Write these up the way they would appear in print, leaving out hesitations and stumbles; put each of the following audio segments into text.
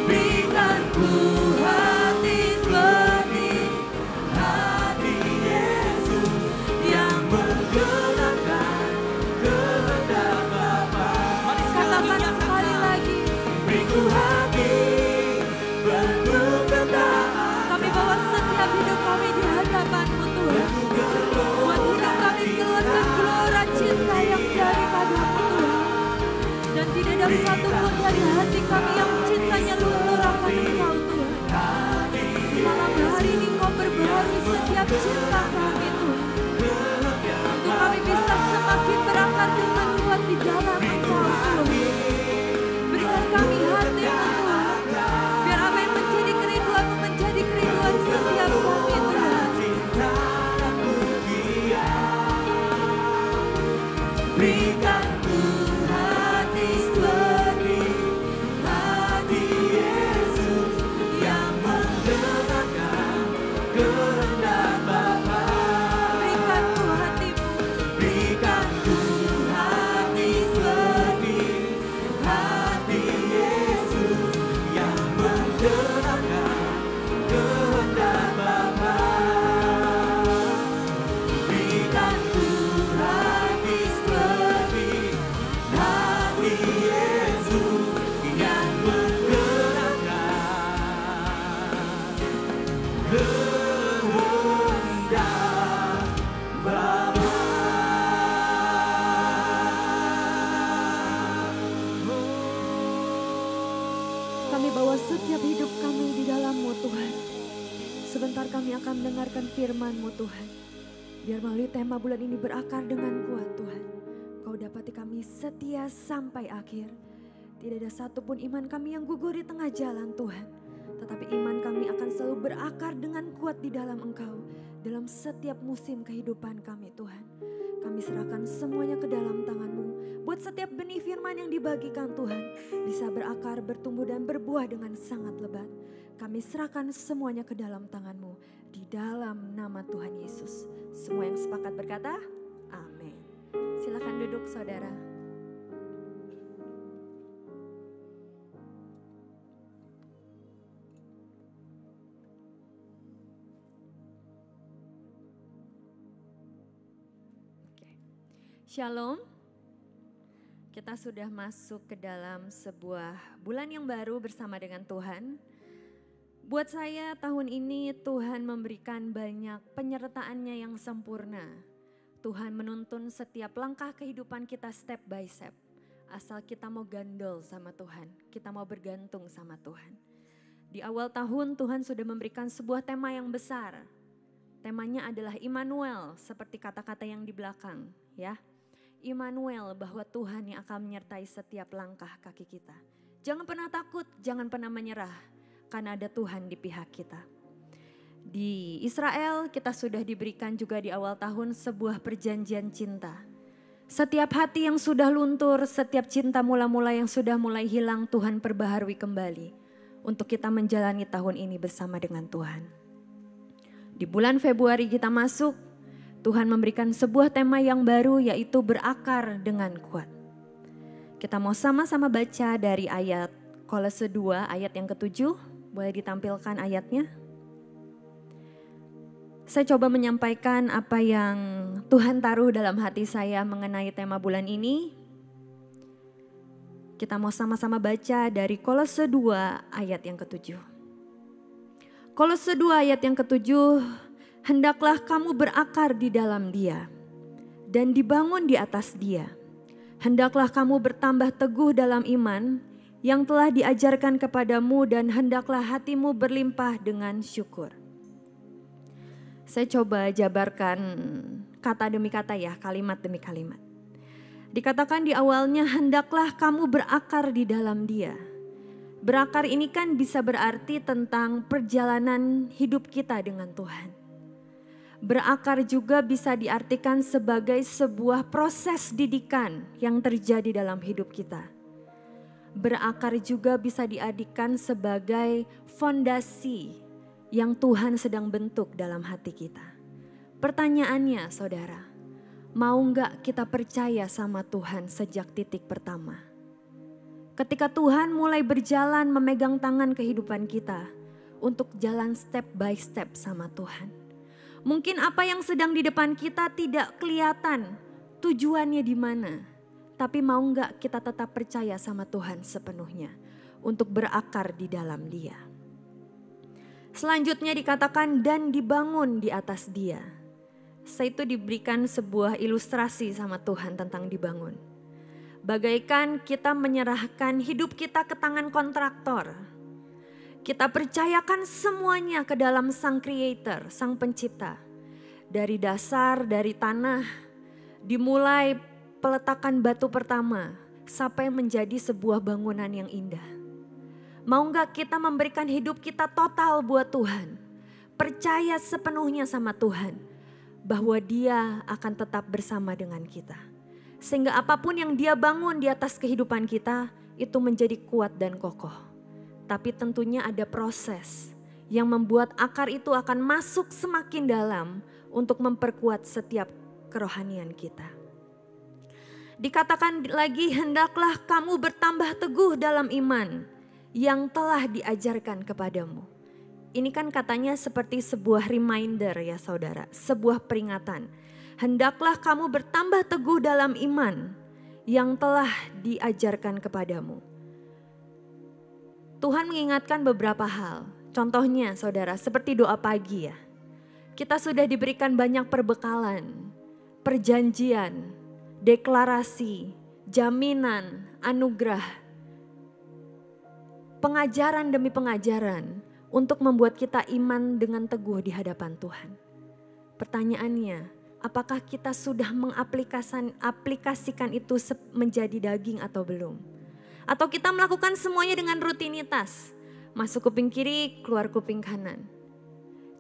Berikan ku hati seperti hati Yesus yang menggenapi kehendak Bapa. Mari katakan sekali lagi. Beriku hati penuh ketaatan. Kami bawa setiap hidup kami di hadapan-Mu Tuhan. Buat hidup kami keluarkan gelora cinta yang daripada-Mu Tuhan. Dan tidak ada satupun dari hati kami yang cintanya luntur akan Engkau Tuhan. Malam hari ini Kau berbaharui setiap cinta kami Tuhan. Untuk kami bisa semakin berakar dengan kuat di dalam Engkau Tuhan. Berikan kami hati-Mu Tuhan. Biar apa yang menjadi kerinduan-Mu menjadi kerinduan setiap kami Tuhan. Berikan ku hati seperti hati Yesus yang menggenapi kehendak Bapa. Berikan ku hati-Mu. Berikan ku hati seperti hati Yesus yang menggenapi kehendak Bapa. Berikan ku hati seperti hati Yesus yang menggenapi kehendak Bapa. Kami bawa setiap hidup kami di dalam-Mu Tuhan. Sebentar kami akan mendengarkan firman-Mu Tuhan. Biar melalui tema bulan ini berakar dengan kuat Tuhan. Kau dapati kami setia sampai akhir. Tidak ada satupun iman kami yang gugur di tengah jalan Tuhan. Tetapi iman kami akan selalu berakar dengan kuat di dalam Engkau. Dalam setiap musim kehidupan kami Tuhan. Kami serahkan semuanya ke dalam tangan-Mu. Buat setiap benih firman yang dibagikan Tuhan bisa berakar, bertumbuh dan berbuah dengan sangat lebat. Kami serahkan semuanya ke dalam tangan-Mu. Di dalam nama Tuhan Yesus. Semua yang sepakat berkata, amin. Silakan duduk saudara. Shalom. Kita sudah masuk ke dalam sebuah bulan yang baru bersama dengan Tuhan. Buat saya tahun ini Tuhan memberikan banyak penyertaannya yang sempurna. Tuhan menuntun setiap langkah kehidupan kita step by step. Asal kita mau gandol sama Tuhan, kita mau bergantung sama Tuhan. Di awal tahun Tuhan sudah memberikan sebuah tema yang besar. Temanya adalah Immanuel, seperti kata-kata yang di belakang ya. Immanuel, bahwa Tuhan yang akan menyertai setiap langkah kaki kita. Jangan pernah takut, jangan pernah menyerah, karena ada Tuhan di pihak kita. Di Israel kita sudah diberikan juga di awal tahun sebuah perjanjian cinta. Setiap hati yang sudah luntur, setiap cinta mula-mula yang sudah mulai hilang, Tuhan perbaharui kembali. Untuk kita menjalani tahun ini bersama dengan Tuhan. Di bulan Februari kita masuk, Tuhan memberikan sebuah tema yang baru, yaitu berakar dengan kuat. Kita mau sama-sama baca dari ayat Kolose 2 ayat yang ke-7. Boleh ditampilkan ayatnya? Saya coba menyampaikan apa yang Tuhan taruh dalam hati saya mengenai tema bulan ini. Kita mau sama-sama baca dari Kolose 2 ayat yang ke-7. Kolose 2 ayat yang ke-7. Hendaklah kamu berakar di dalam Dia dan dibangun di atas Dia. Hendaklah kamu bertambah teguh dalam iman yang telah diajarkan kepadamu dan hendaklah hatimu berlimpah dengan syukur. Saya coba jabarkan kata demi kata ya, kalimat demi kalimat. Dikatakan di awalnya hendaklah kamu berakar di dalam Dia. Berakar ini kan bisa berarti tentang perjalanan hidup kita dengan Tuhan. Berakar juga bisa diartikan sebagai sebuah proses didikan yang terjadi dalam hidup kita. Berakar juga bisa diartikan sebagai fondasi yang Tuhan sedang bentuk dalam hati kita. Pertanyaannya saudara, mau gak kita percaya sama Tuhan sejak titik pertama? Ketika Tuhan mulai berjalan memegang tangan kehidupan kita untuk jalan step by step sama Tuhan. Mungkin apa yang sedang di depan kita tidak kelihatan tujuannya di mana. Tapi mau enggak kita tetap percaya sama Tuhan sepenuhnya untuk berakar di dalam Dia. Selanjutnya dikatakan dan dibangun di atas Dia. Saya itu diberikan sebuah ilustrasi sama Tuhan tentang dibangun. Bagaikan kita menyerahkan hidup kita ke tangan kontraktor. Kita percayakan semuanya ke dalam Sang Creator, Sang Pencipta. Dari dasar, dari tanah, dimulai peletakan batu pertama sampai menjadi sebuah bangunan yang indah. Mau gak kita memberikan hidup kita total buat Tuhan? Percaya sepenuhnya sama Tuhan bahwa Dia akan tetap bersama dengan kita. Sehingga apapun yang Dia bangun di atas kehidupan kita itu menjadi kuat dan kokoh. Tapi tentunya ada proses yang membuat akar itu akan masuk semakin dalam untuk memperkuat setiap kerohanian kita. Dikatakan lagi, hendaklah kamu bertambah teguh dalam iman yang telah diajarkan kepadamu. Ini kan katanya seperti sebuah reminder ya saudara, sebuah peringatan. Hendaklah kamu bertambah teguh dalam iman yang telah diajarkan kepadamu. Tuhan mengingatkan beberapa hal. Contohnya saudara, seperti doa pagi ya. Kita sudah diberikan banyak perbekalan, perjanjian, deklarasi, jaminan, anugerah, pengajaran demi pengajaran untuk membuat kita iman dengan teguh di hadapan Tuhan. Pertanyaannya, apakah kita sudah mengaplikasikan itu menjadi daging atau belum? Atau kita melakukan semuanya dengan rutinitas, masuk kuping kiri, keluar kuping kanan.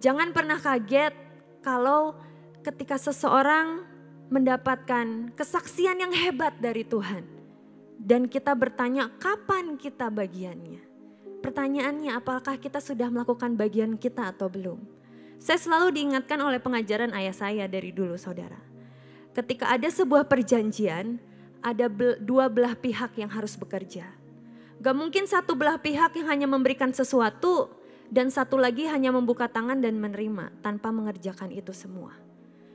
Jangan pernah kaget kalau ketika seseorang mendapatkan kesaksian yang hebat dari Tuhan. Dan kita bertanya, kapan kita bagiannya? Pertanyaannya, apakah kita sudah melakukan bagian kita atau belum? Saya selalu diingatkan oleh pengajaran ayah saya dari dulu saudara. Ketika ada sebuah perjanjian, ada dua belah pihak yang harus bekerja. Gak mungkin satu belah pihak yang hanya memberikan sesuatu dan satu lagi hanya membuka tangan dan menerima tanpa mengerjakan itu semua.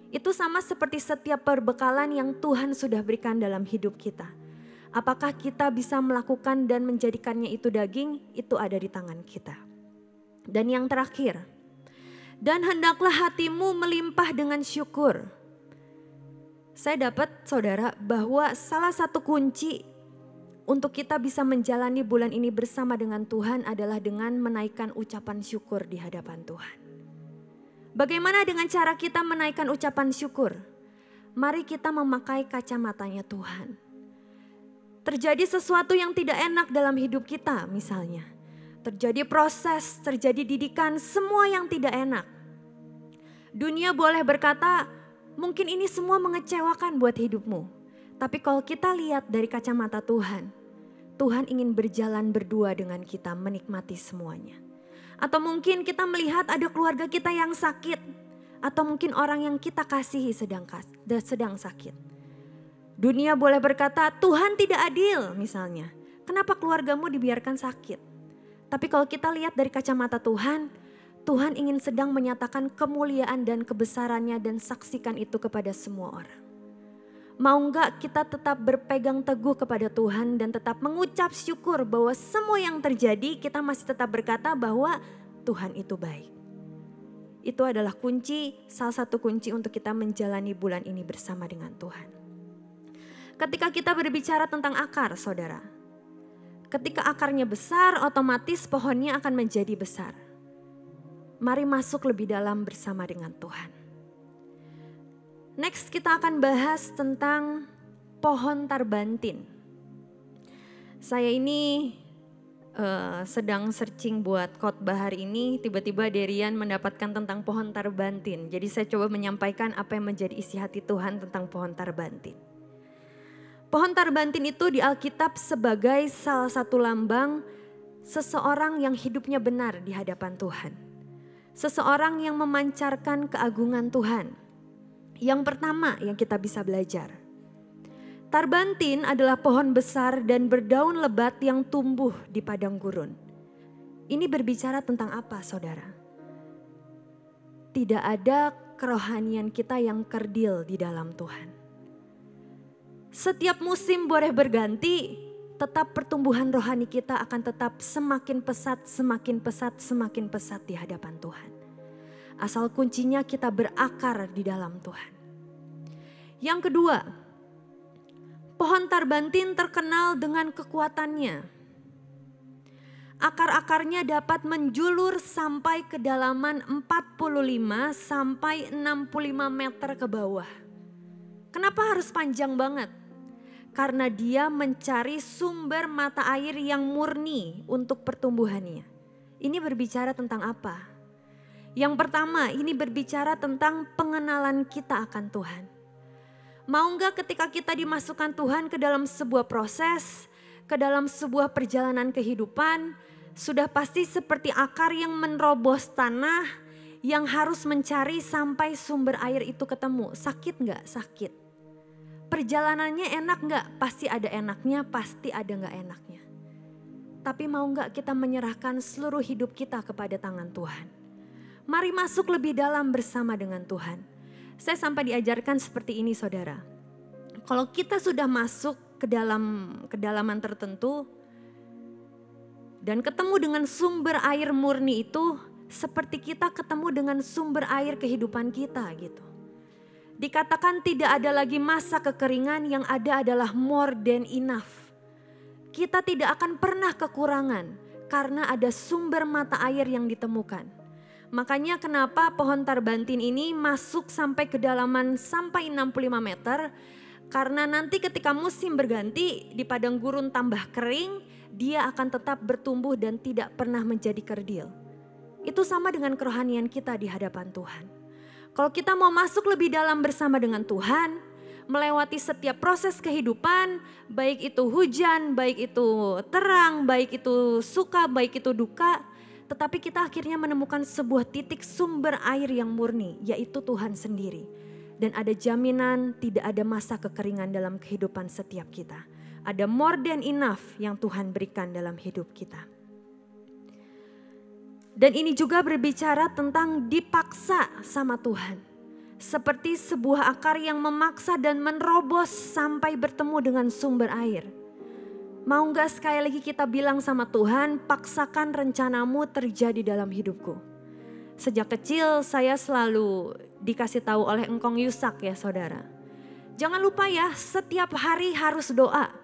Itu sama seperti setiap perbekalan yang Tuhan sudah berikan dalam hidup kita. Apakah kita bisa melakukan dan menjadikannya itu daging, itu ada di tangan kita. Dan yang terakhir, dan hendaklah hatimu melimpah dengan syukur. Saya dapat saudara bahwa salah satu kunci untuk kita bisa menjalani bulan ini bersama dengan Tuhan adalah dengan menaikkan ucapan syukur di hadapan Tuhan. Bagaimana dengan cara kita menaikkan ucapan syukur? Mari kita memakai kacamatanya Tuhan. Terjadi sesuatu yang tidak enak dalam hidup kita misalnya. Terjadi proses, terjadi didikan, semua yang tidak enak. Dunia boleh berkata, mungkin ini semua mengecewakan buat hidupmu. Tapi kalau kita lihat dari kacamata Tuhan, Tuhan ingin berjalan berdua dengan kita menikmati semuanya. Atau mungkin kita melihat ada keluarga kita yang sakit. Atau mungkin orang yang kita kasihi sedang sakit. Dunia boleh berkata, Tuhan tidak adil misalnya. Kenapa keluargamu dibiarkan sakit? Tapi kalau kita lihat dari kacamata Tuhan, Tuhan ingin sedang menyatakan kemuliaan dan kebesarannya dan saksikan itu kepada semua orang. Mau enggak kita tetap berpegang teguh kepada Tuhan dan tetap mengucap syukur bahwa semua yang terjadi kita masih tetap berkata bahwa Tuhan itu baik. Itu adalah kunci, salah satu kunci untuk kita menjalani bulan ini bersama dengan Tuhan. Ketika kita berbicara tentang akar saudara, ketika akarnya besar, otomatis pohonnya akan menjadi besar. Mari masuk lebih dalam bersama dengan Tuhan. Next kita akan bahas tentang pohon tarbantin. Saya ini sedang searching buat khotbah hari ini, tiba-tiba Derian mendapatkan tentang pohon tarbantin. Jadi saya coba menyampaikan apa yang menjadi isi hati Tuhan tentang pohon tarbantin. Pohon tarbantin itu di Alkitab sebagai salah satu lambang seseorang yang hidupnya benar di hadapan Tuhan. Seseorang yang memancarkan keagungan Tuhan. Yang pertama yang kita bisa belajar. Tarbantin adalah pohon besar dan berdaun lebat yang tumbuh di padang gurun. Ini berbicara tentang apa, saudara? Tidak ada kerohanian kita yang kerdil di dalam Tuhan. Setiap musim boleh berganti, tetap pertumbuhan rohani kita akan tetap semakin pesat, semakin pesat, semakin pesat di hadapan Tuhan. Asal kuncinya kita berakar di dalam Tuhan. Yang kedua, pohon tarbantin terkenal dengan kekuatannya. Akar-akarnya dapat menjulur sampai kedalaman 45 sampai 65 meter ke bawah. Kenapa harus panjang banget? Karena dia mencari sumber mata air yang murni untuk pertumbuhannya. Ini berbicara tentang apa? Yang pertama, ini berbicara tentang pengenalan kita akan Tuhan. Mau enggak ketika kita dimasukkan Tuhan ke dalam sebuah proses, ke dalam sebuah perjalanan kehidupan, sudah pasti seperti akar yang menerobos tanah yang harus mencari sampai sumber air itu ketemu. Sakit enggak? Sakit. Perjalanannya enak enggak? Pasti ada enaknya, pasti ada enggak enaknya. Tapi mau enggak kita menyerahkan seluruh hidup kita kepada tangan Tuhan? Mari masuk lebih dalam bersama dengan Tuhan. Saya sampai diajarkan seperti ini, saudara. Kalau kita sudah masuk ke dalam kedalaman tertentu dan ketemu dengan sumber air murni itu, seperti kita ketemu dengan sumber air kehidupan kita gitu. Dikatakan tidak ada lagi masa kekeringan, yang ada adalah more than enough. Kita tidak akan pernah kekurangan karena ada sumber mata air yang ditemukan. Makanya kenapa pohon tarbantin ini masuk sampai kedalaman sampai 65 meter. Karena nanti ketika musim berganti di padang gurun tambah kering, dia akan tetap bertumbuh dan tidak pernah menjadi kerdil. Itu sama dengan kerohanian kita di hadapan Tuhan. Kalau kita mau masuk lebih dalam bersama dengan Tuhan, melewati setiap proses kehidupan, baik itu hujan, baik itu terang, baik itu suka, baik itu duka, tetapi kita akhirnya menemukan sebuah titik sumber air yang murni, yaitu Tuhan sendiri. Dan ada jaminan tidak ada masa kekeringan dalam kehidupan setiap kita. Ada more than enough yang Tuhan berikan dalam hidup kita. Dan ini juga berbicara tentang dipaksa sama Tuhan. Seperti sebuah akar yang memaksa dan menerobos sampai bertemu dengan sumber air. Mau gak sekali lagi kita bilang sama Tuhan, paksakan rencanamu terjadi dalam hidupku. Sejak kecil saya selalu dikasih tahu oleh Engkong Yusak ya saudara. Jangan lupa ya, setiap hari harus doa.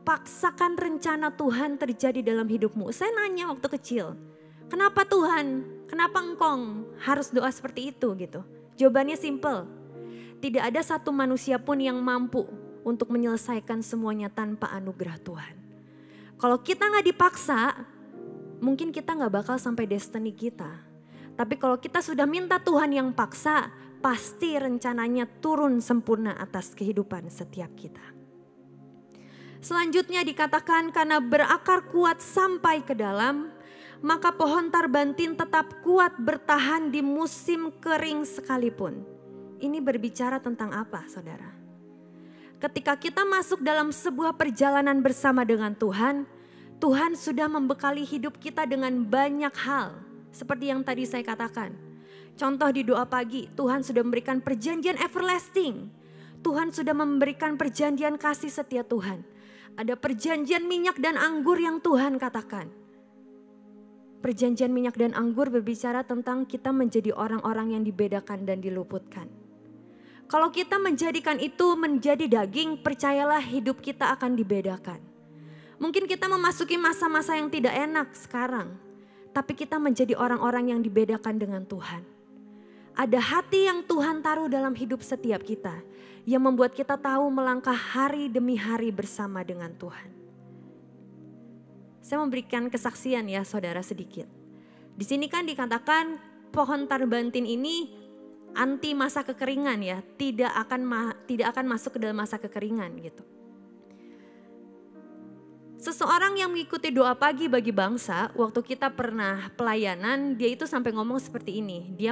Paksakan rencana Tuhan terjadi dalam hidupmu. Saya nanya waktu kecil, kenapa Tuhan, kenapa Engkong harus doa seperti itu gitu. Jawabannya simple, tidak ada satu manusia pun yang mampu untuk menyelesaikan semuanya tanpa anugerah Tuhan. Kalau kita gak dipaksa, mungkin kita gak bakal sampai destiny kita. Tapi kalau kita sudah minta Tuhan yang paksa, pasti rencananya turun sempurna atas kehidupan setiap kita. Selanjutnya dikatakan karena berakar kuat sampai ke dalam, maka pohon tarbantin tetap kuat bertahan di musim kering sekalipun. Ini berbicara tentang apa, saudara? Ketika kita masuk dalam sebuah perjalanan bersama dengan Tuhan, Tuhan sudah membekali hidup kita dengan banyak hal. Seperti yang tadi saya katakan. Contoh di doa pagi, Tuhan sudah memberikan perjanjian everlasting. Tuhan sudah memberikan perjanjian kasih setia Tuhan. Ada perjanjian minyak dan anggur yang Tuhan katakan. Perjanjian minyak dan anggur berbicara tentang kita menjadi orang-orang yang dibedakan dan diluputkan. Kalau kita menjadikan itu menjadi daging, percayalah hidup kita akan dibedakan. Mungkin kita memasuki masa-masa yang tidak enak sekarang, tapi kita menjadi orang-orang yang dibedakan dengan Tuhan. Ada hati yang Tuhan taruh dalam hidup setiap kita, yang membuat kita tahu melangkah hari demi hari bersama dengan Tuhan. Saya memberikan kesaksian ya saudara sedikit. Di sini kan dikatakan pohon tarbantin ini anti masa kekeringan ya, tidak akan masuk ke dalam masa kekeringan gitu. Seseorang yang mengikuti doa pagi bagi bangsa, waktu kita pernah pelayanan, dia itu sampai ngomong seperti ini. Dia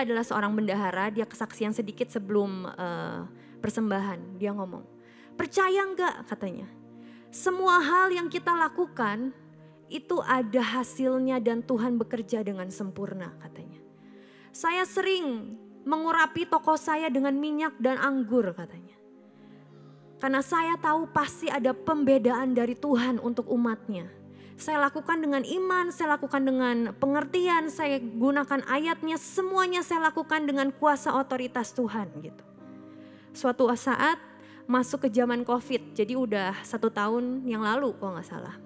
adalah seorang bendahara, dia kesaksian sedikit sebelum persembahan. Dia ngomong, Percaya enggak katanya? Semua hal yang kita lakukan itu ada hasilnya dan Tuhan bekerja dengan sempurna katanya. Saya sering mengurapi toko saya dengan minyak dan anggur katanya. Karena saya tahu pasti ada pembedaan dari Tuhan untuk umatnya. Saya lakukan dengan iman, saya lakukan dengan pengertian, saya gunakan ayatnya, semuanya saya lakukan dengan kuasa otoritas Tuhan gitu. Suatu saat masuk ke zaman COVID, jadi udah 1 tahun yang lalu kalau gak salah.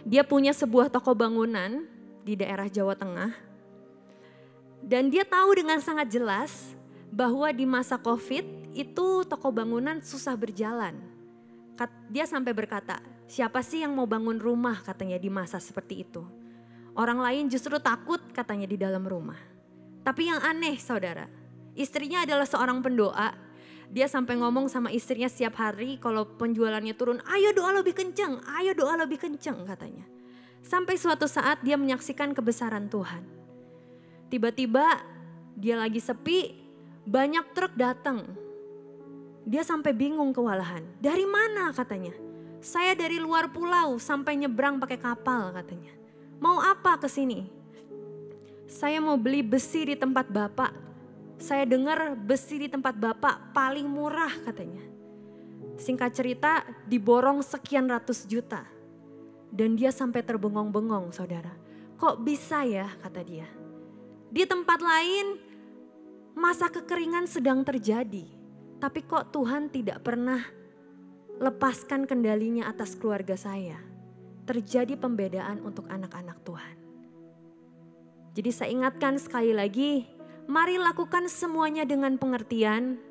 Dia punya sebuah toko bangunan di daerah Jawa Tengah. Dan dia tahu dengan sangat jelas bahwa di masa COVID itu toko bangunan susah berjalan. Dia sampai berkata, siapa sih yang mau bangun rumah katanya di masa seperti itu. Orang lain justru takut katanya di dalam rumah. Tapi yang aneh saudara, istrinya adalah seorang pendoa. Dia sampai ngomong sama istrinya setiap hari kalau penjualannya turun, ayo doa lebih kenceng, ayo doa lebih kenceng katanya. Sampai suatu saat dia menyaksikan kebesaran Tuhan. Tiba-tiba dia lagi sepi, banyak truk datang. Dia sampai bingung kewalahan, dari mana katanya. Saya dari luar pulau sampai nyebrang pakai kapal katanya. Mau apa ke sini? Saya mau beli besi di tempat Bapak. Saya dengar besi di tempat Bapak paling murah katanya. Singkat cerita diborong sekian ratus juta. Dan dia sampai terbengong-bengong saudara. Kok bisa ya kata dia. Di tempat lain masa kekeringan sedang terjadi. Tapi kok Tuhan tidak pernah lepaskan kendalinya atas keluarga saya. Terjadi pembedaan untuk anak-anak Tuhan. Jadi saya ingatkan sekali lagi, mari lakukan semuanya dengan pengertian.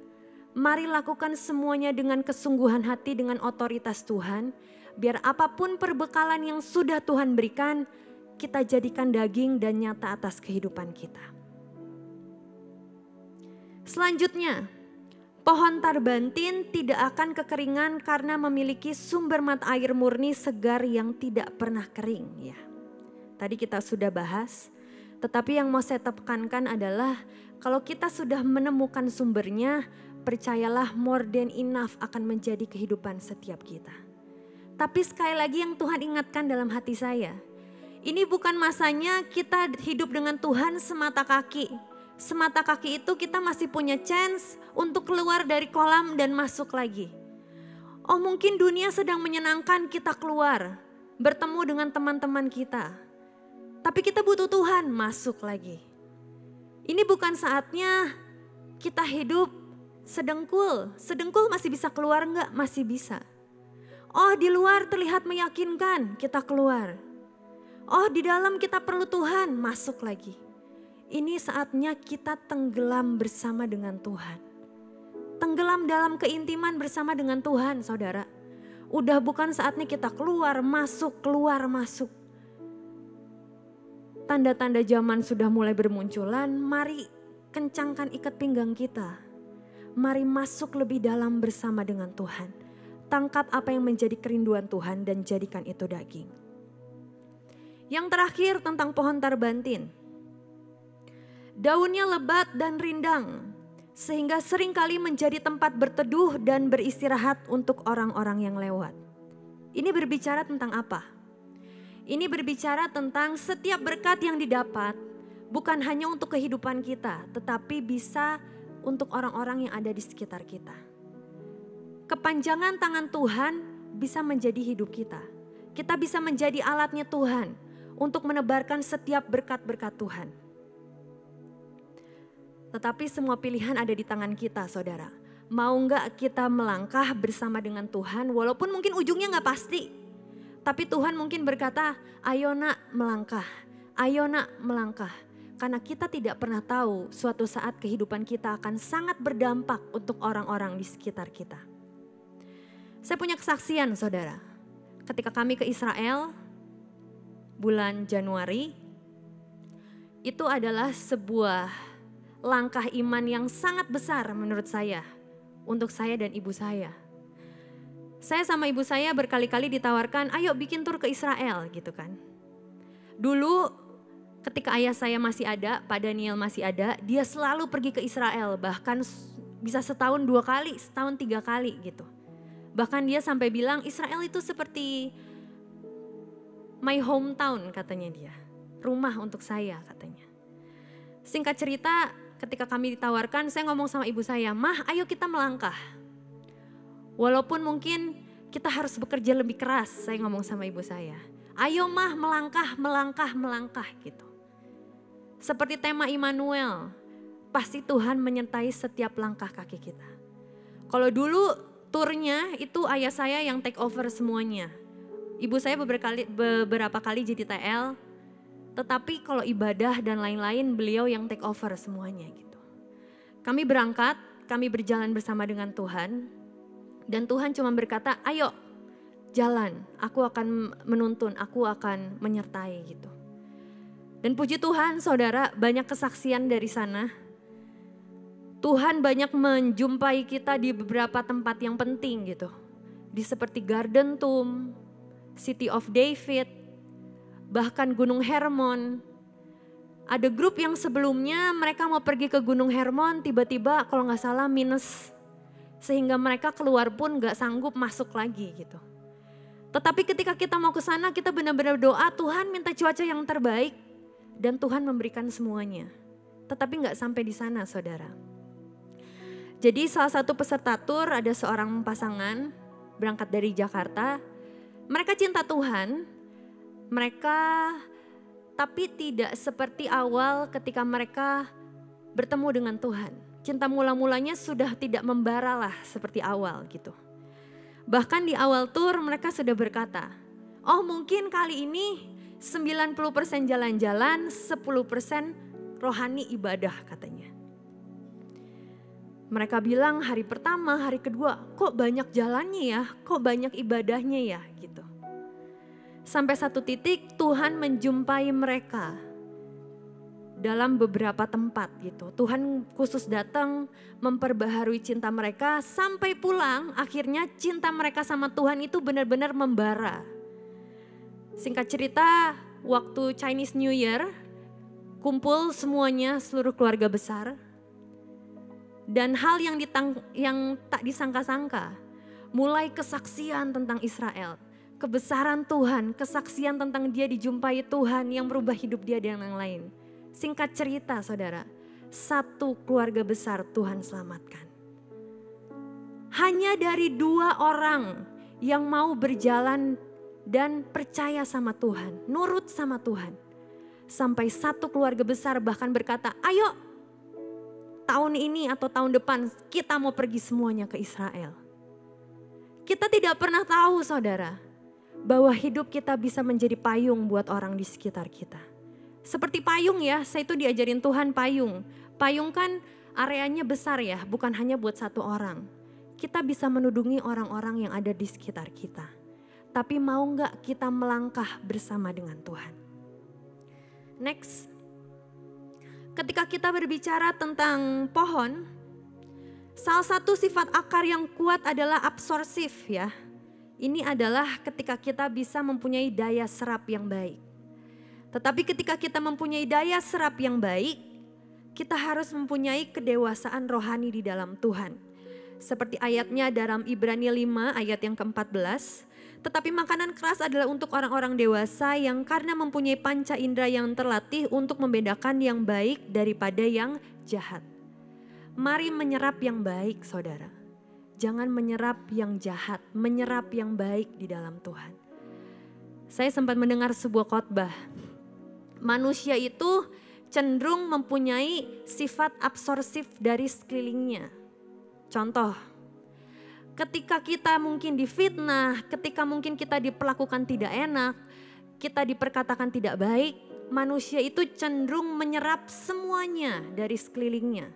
Mari lakukan semuanya dengan kesungguhan hati, dengan otoritas Tuhan. Biar apapun perbekalan yang sudah Tuhan berikan, kita jadikan daging dan nyata atas kehidupan kita. Selanjutnya, pohon tarbantin tidak akan kekeringan karena memiliki sumber mata air murni segar yang tidak pernah kering ya. Tadi kita sudah bahas, tetapi yang mau saya tekankan adalah kalau kita sudah menemukan sumbernya, percayalah more than enough akan menjadi kehidupan setiap kita. Tapi sekali lagi yang Tuhan ingatkan dalam hati saya, ini bukan masanya kita hidup dengan Tuhan semata kaki. Semata kaki itu kita masih punya chance untuk keluar dari kolam dan masuk lagi. Oh mungkin dunia sedang menyenangkan kita keluar, bertemu dengan teman-teman kita. Tapi kita butuh Tuhan masuk lagi. Ini bukan saatnya kita hidup sedengkul. Sedengkul masih bisa keluar enggak? Masih bisa. Oh di luar terlihat meyakinkan, kita keluar. Oh di dalam kita perlu Tuhan, masuk lagi. Ini saatnya kita tenggelam bersama dengan Tuhan. Tenggelam dalam keintiman bersama dengan Tuhan saudara. Udah bukan saatnya kita keluar masuk, keluar masuk. Tanda-tanda zaman sudah mulai bermunculan, mari kencangkan ikat pinggang kita. Mari masuk lebih dalam bersama dengan Tuhan. Tangkap apa yang menjadi kerinduan Tuhan dan jadikan itu daging. Yang terakhir tentang pohon tarbantin. Daunnya lebat dan rindang, sehingga seringkali menjadi tempat berteduh dan beristirahat untuk orang-orang yang lewat. Ini berbicara tentang apa? Ini berbicara tentang setiap berkat yang didapat, bukan hanya untuk kehidupan kita, tetapi bisa untuk orang-orang yang ada di sekitar kita. Kepanjangan tangan Tuhan bisa menjadi hidup kita. Kita bisa menjadi alatnya Tuhan untuk menebarkan setiap berkat-berkat Tuhan. Tetapi semua pilihan ada di tangan kita saudara. Mau gak kita melangkah bersama dengan Tuhan walaupun mungkin ujungnya gak pasti. Tapi Tuhan mungkin berkata, ayo nak melangkah, ayo nak melangkah. Karena kita tidak pernah tahu suatu saat kehidupan kita akan sangat berdampak untuk orang-orang di sekitar kita. Saya punya kesaksian saudara. Ketika kami ke Israel bulan Januari, itu adalah sebuah langkah iman yang sangat besar menurut saya. Untuk saya dan ibu saya. Saya sama ibu saya berkali-kali ditawarkan, ayo bikin tur ke Israel gitu kan. Dulu ketika ayah saya masih ada, Pak Daniel masih ada, dia selalu pergi ke Israel. Bahkan bisa setahun 2 kali, setahun 3 kali gitu. Bahkan dia sampai bilang Israel itu seperti my hometown katanya dia. Rumah untuk saya katanya. Singkat cerita ketika kami ditawarkan, saya ngomong sama ibu saya, "Mah, ayo kita melangkah. Walaupun mungkin kita harus bekerja lebih keras," saya ngomong sama ibu saya. "Ayo mah melangkah, melangkah, melangkah," gitu. Seperti tema Immanuel, pasti Tuhan menyertai setiap langkah kaki kita. Kalau dulu turnya itu ayah saya yang take over semuanya. Ibu saya beberapa kali jadi TL, tetapi kalau ibadah dan lain-lain beliau yang take over semuanya gitu. Kami berangkat, kami berjalan bersama dengan Tuhan, dan Tuhan cuma berkata, "Ayo jalan, aku akan menuntun, aku akan menyertai," gitu. Dan puji Tuhan saudara, banyak kesaksian dari sana. Tuhan banyak menjumpai kita di beberapa tempat yang penting gitu. Di seperti Garden Tomb, City of David, bahkan Gunung Hermon. Ada grup yang sebelumnya mereka mau pergi ke Gunung Hermon, tiba-tiba kalau gak salah minus. Sehingga mereka keluar pun gak sanggup masuk lagi gitu. Tetapi ketika kita mau ke sana, kita benar-benar doa, Tuhan minta cuaca yang terbaik. Dan Tuhan memberikan semuanya. Tetapi gak sampai di sana saudara. Jadi salah satu peserta tur ada seorang pasangan berangkat dari Jakarta. Mereka cinta Tuhan, mereka tapi tidak seperti awal ketika mereka bertemu dengan Tuhan. Cinta mula-mulanya sudah tidak membara lah seperti awal gitu. Bahkan di awal tur mereka sudah berkata, "Oh mungkin kali ini 90% jalan-jalan, 10% rohani ibadah," katanya. Mereka bilang hari pertama, hari kedua, kok banyak jalannya ya, kok banyak ibadahnya ya gitu. Sampai satu titik Tuhan menjumpai mereka dalam beberapa tempat gitu. Tuhan khusus datang memperbaharui cinta mereka sampai pulang akhirnya cinta mereka sama Tuhan itu benar-benar membara. Singkat cerita waktu Chinese New Year kumpul semuanya seluruh keluarga besar. Dan hal yang tak disangka-sangka, mulai kesaksian tentang Israel, kebesaran Tuhan, kesaksian tentang dia dijumpai Tuhan yang merubah hidup dia dan yang lain. Singkat cerita saudara, satu keluarga besar Tuhan selamatkan. Hanya dari 2 orang yang mau berjalan dan percaya sama Tuhan, nurut sama Tuhan. Sampai satu keluarga besar bahkan berkata, "Ayo, tahun ini atau tahun depan kita mau pergi semuanya ke Israel." Kita tidak pernah tahu saudara, bahwa hidup kita bisa menjadi payung buat orang di sekitar kita. Seperti payung ya, saya itu diajarin Tuhan payung. Payung kan areanya besar ya, bukan hanya buat satu orang. Kita bisa menudungi orang-orang yang ada di sekitar kita. Tapi mau gak kita melangkah bersama dengan Tuhan? Next. Ketika kita berbicara tentang pohon, salah satu sifat akar yang kuat adalah absorsif ya. Ini adalah ketika kita bisa mempunyai daya serap yang baik. Tetapi ketika kita mempunyai daya serap yang baik, kita harus mempunyai kedewasaan rohani di dalam Tuhan. Seperti ayatnya dalam Ibrani 5 ayat yang ke-14. Tetapi makanan keras adalah untuk orang-orang dewasa yang karena mempunyai panca indera yang terlatih untuk membedakan yang baik daripada yang jahat. Mari menyerap yang baik saudara. Jangan menyerap yang jahat, menyerap yang baik di dalam Tuhan. Saya sempat mendengar sebuah khotbah. Manusia itu cenderung mempunyai sifat absorsif dari sekelilingnya. Contoh, ketika kita mungkin difitnah, ketika mungkin kita diperlakukan tidak enak, kita diperkatakan tidak baik, manusia itu cenderung menyerap semuanya dari sekelilingnya.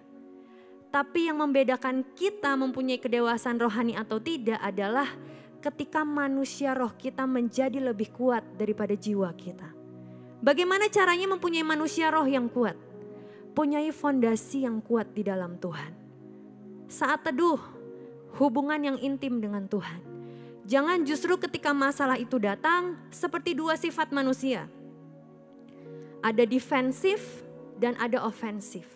Tapi yang membedakan kita mempunyai kedewasaan rohani atau tidak adalah ketika manusia roh kita menjadi lebih kuat daripada jiwa kita. Bagaimana caranya mempunyai manusia roh yang kuat? Punyai fondasi yang kuat di dalam Tuhan. Saat teduh, hubungan yang intim dengan Tuhan. Jangan justru ketika masalah itu datang seperti 2 sifat manusia. Ada defensif dan ada ofensif.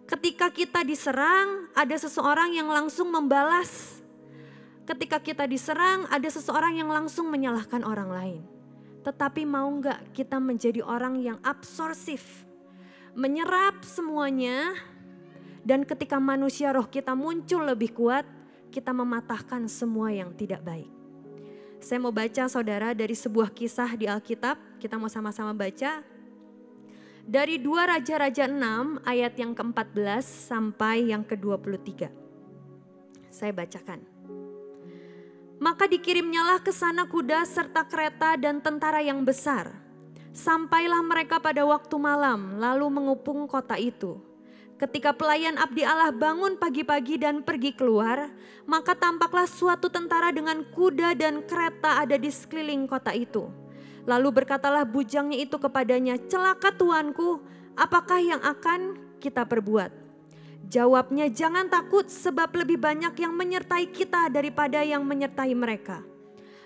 Ketika kita diserang, ada seseorang yang langsung membalas. Ketika kita diserang, ada seseorang yang langsung menyalahkan orang lain. Tetapi mau nggak kita menjadi orang yang absorsif, menyerap semuanya, dan ketika manusia roh kita muncul lebih kuat, kita mematahkan semua yang tidak baik. Saya mau baca saudara dari sebuah kisah di Alkitab, kita mau sama-sama baca. Dari 2 Raja-Raja 6 ayat yang ke-14 sampai yang ke-23. Saya bacakan. Maka dikirimnyalah ke sana kuda serta kereta dan tentara yang besar. Sampailah mereka pada waktu malam lalu mengepung kota itu. Ketika pelayan abdi Allah bangun pagi-pagi dan pergi keluar, maka tampaklah suatu tentara dengan kuda dan kereta ada di sekeliling kota itu. Lalu berkatalah bujangnya itu kepadanya, celaka tuanku, apakah yang akan kita perbuat? Jawabnya, jangan takut sebab lebih banyak yang menyertai kita daripada yang menyertai mereka.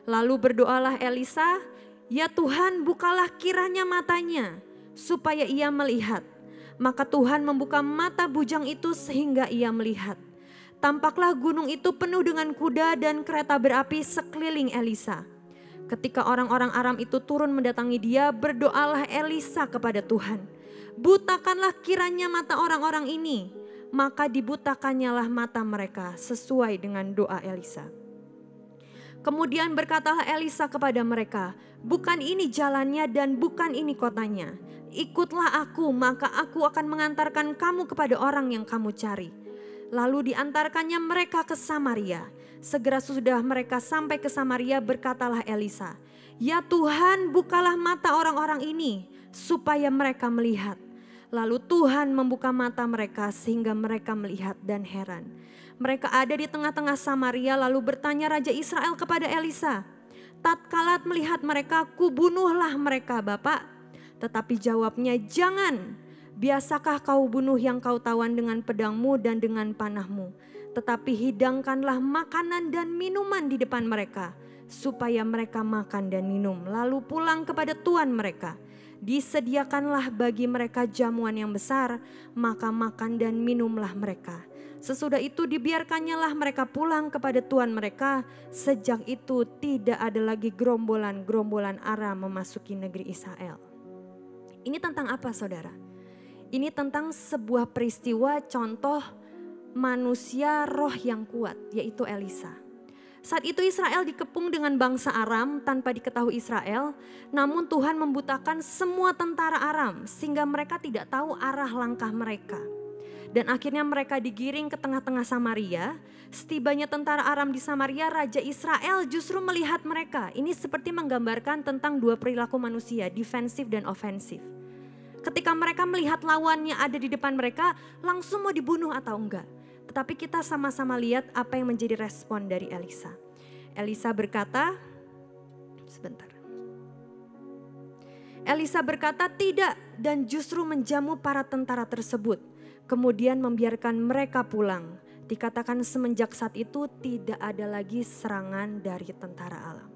Lalu berdoalah Elisa, ya Tuhan bukalah kiranya matanya supaya ia melihat. Maka Tuhan membuka mata bujang itu sehingga ia melihat. Tampaklah gunung itu penuh dengan kuda dan kereta berapi sekeliling Elisa. Ketika orang-orang Aram itu turun mendatangi dia, berdoalah Elisa kepada Tuhan. Butakanlah kiranya mata orang-orang ini. Maka dibutakannya lah mata mereka sesuai dengan doa Elisa. Kemudian berkatalah Elisa kepada mereka, bukan ini jalannya dan bukan ini kotanya. Ikutlah aku, maka aku akan mengantarkan kamu kepada orang yang kamu cari. Lalu diantarkannya mereka ke Samaria. Segera sudah mereka sampai ke Samaria, berkatalah Elisa, ya Tuhan bukalah mata orang-orang ini supaya mereka melihat. Lalu Tuhan membuka mata mereka sehingga mereka melihat dan heran. Mereka ada di tengah-tengah Samaria, lalu bertanya Raja Israel kepada Elisa, tatkala melihat mereka, kubunuhlah mereka Bapak. Tetapi jawabnya, jangan, biasakah kau bunuh yang kau tawan dengan pedangmu dan dengan panahmu. Tetapi hidangkanlah makanan dan minuman di depan mereka, supaya mereka makan dan minum, lalu pulang kepada tuan mereka. Disediakanlah bagi mereka jamuan yang besar, maka makan dan minumlah mereka. Sesudah itu dibiarkannya lah mereka pulang kepada tuan mereka. Sejak itu tidak ada lagi gerombolan-gerombolan Aram memasuki negeri Israel. Ini tentang apa saudara? Ini tentang sebuah peristiwa contoh manusia roh yang kuat, yaitu Elisa. Saat itu Israel dikepung dengan bangsa Aram tanpa diketahui Israel. Namun Tuhan membutakan semua tentara Aram sehingga mereka tidak tahu arah langkah mereka. Dan akhirnya mereka digiring ke tengah-tengah Samaria. Setibanya tentara Aram di Samaria, Raja Israel justru melihat mereka. Ini seperti menggambarkan tentang dua perilaku manusia, defensif dan ofensif. Ketika mereka melihat lawannya ada di depan mereka, langsung mau dibunuh atau enggak. Tetapi kita sama-sama lihat apa yang menjadi respon dari Elisa. Elisa berkata, Elisa berkata tidak dan justru menjamu para tentara tersebut. Kemudian membiarkan mereka pulang. Dikatakan semenjak saat itu tidak ada lagi serangan dari tentara alam.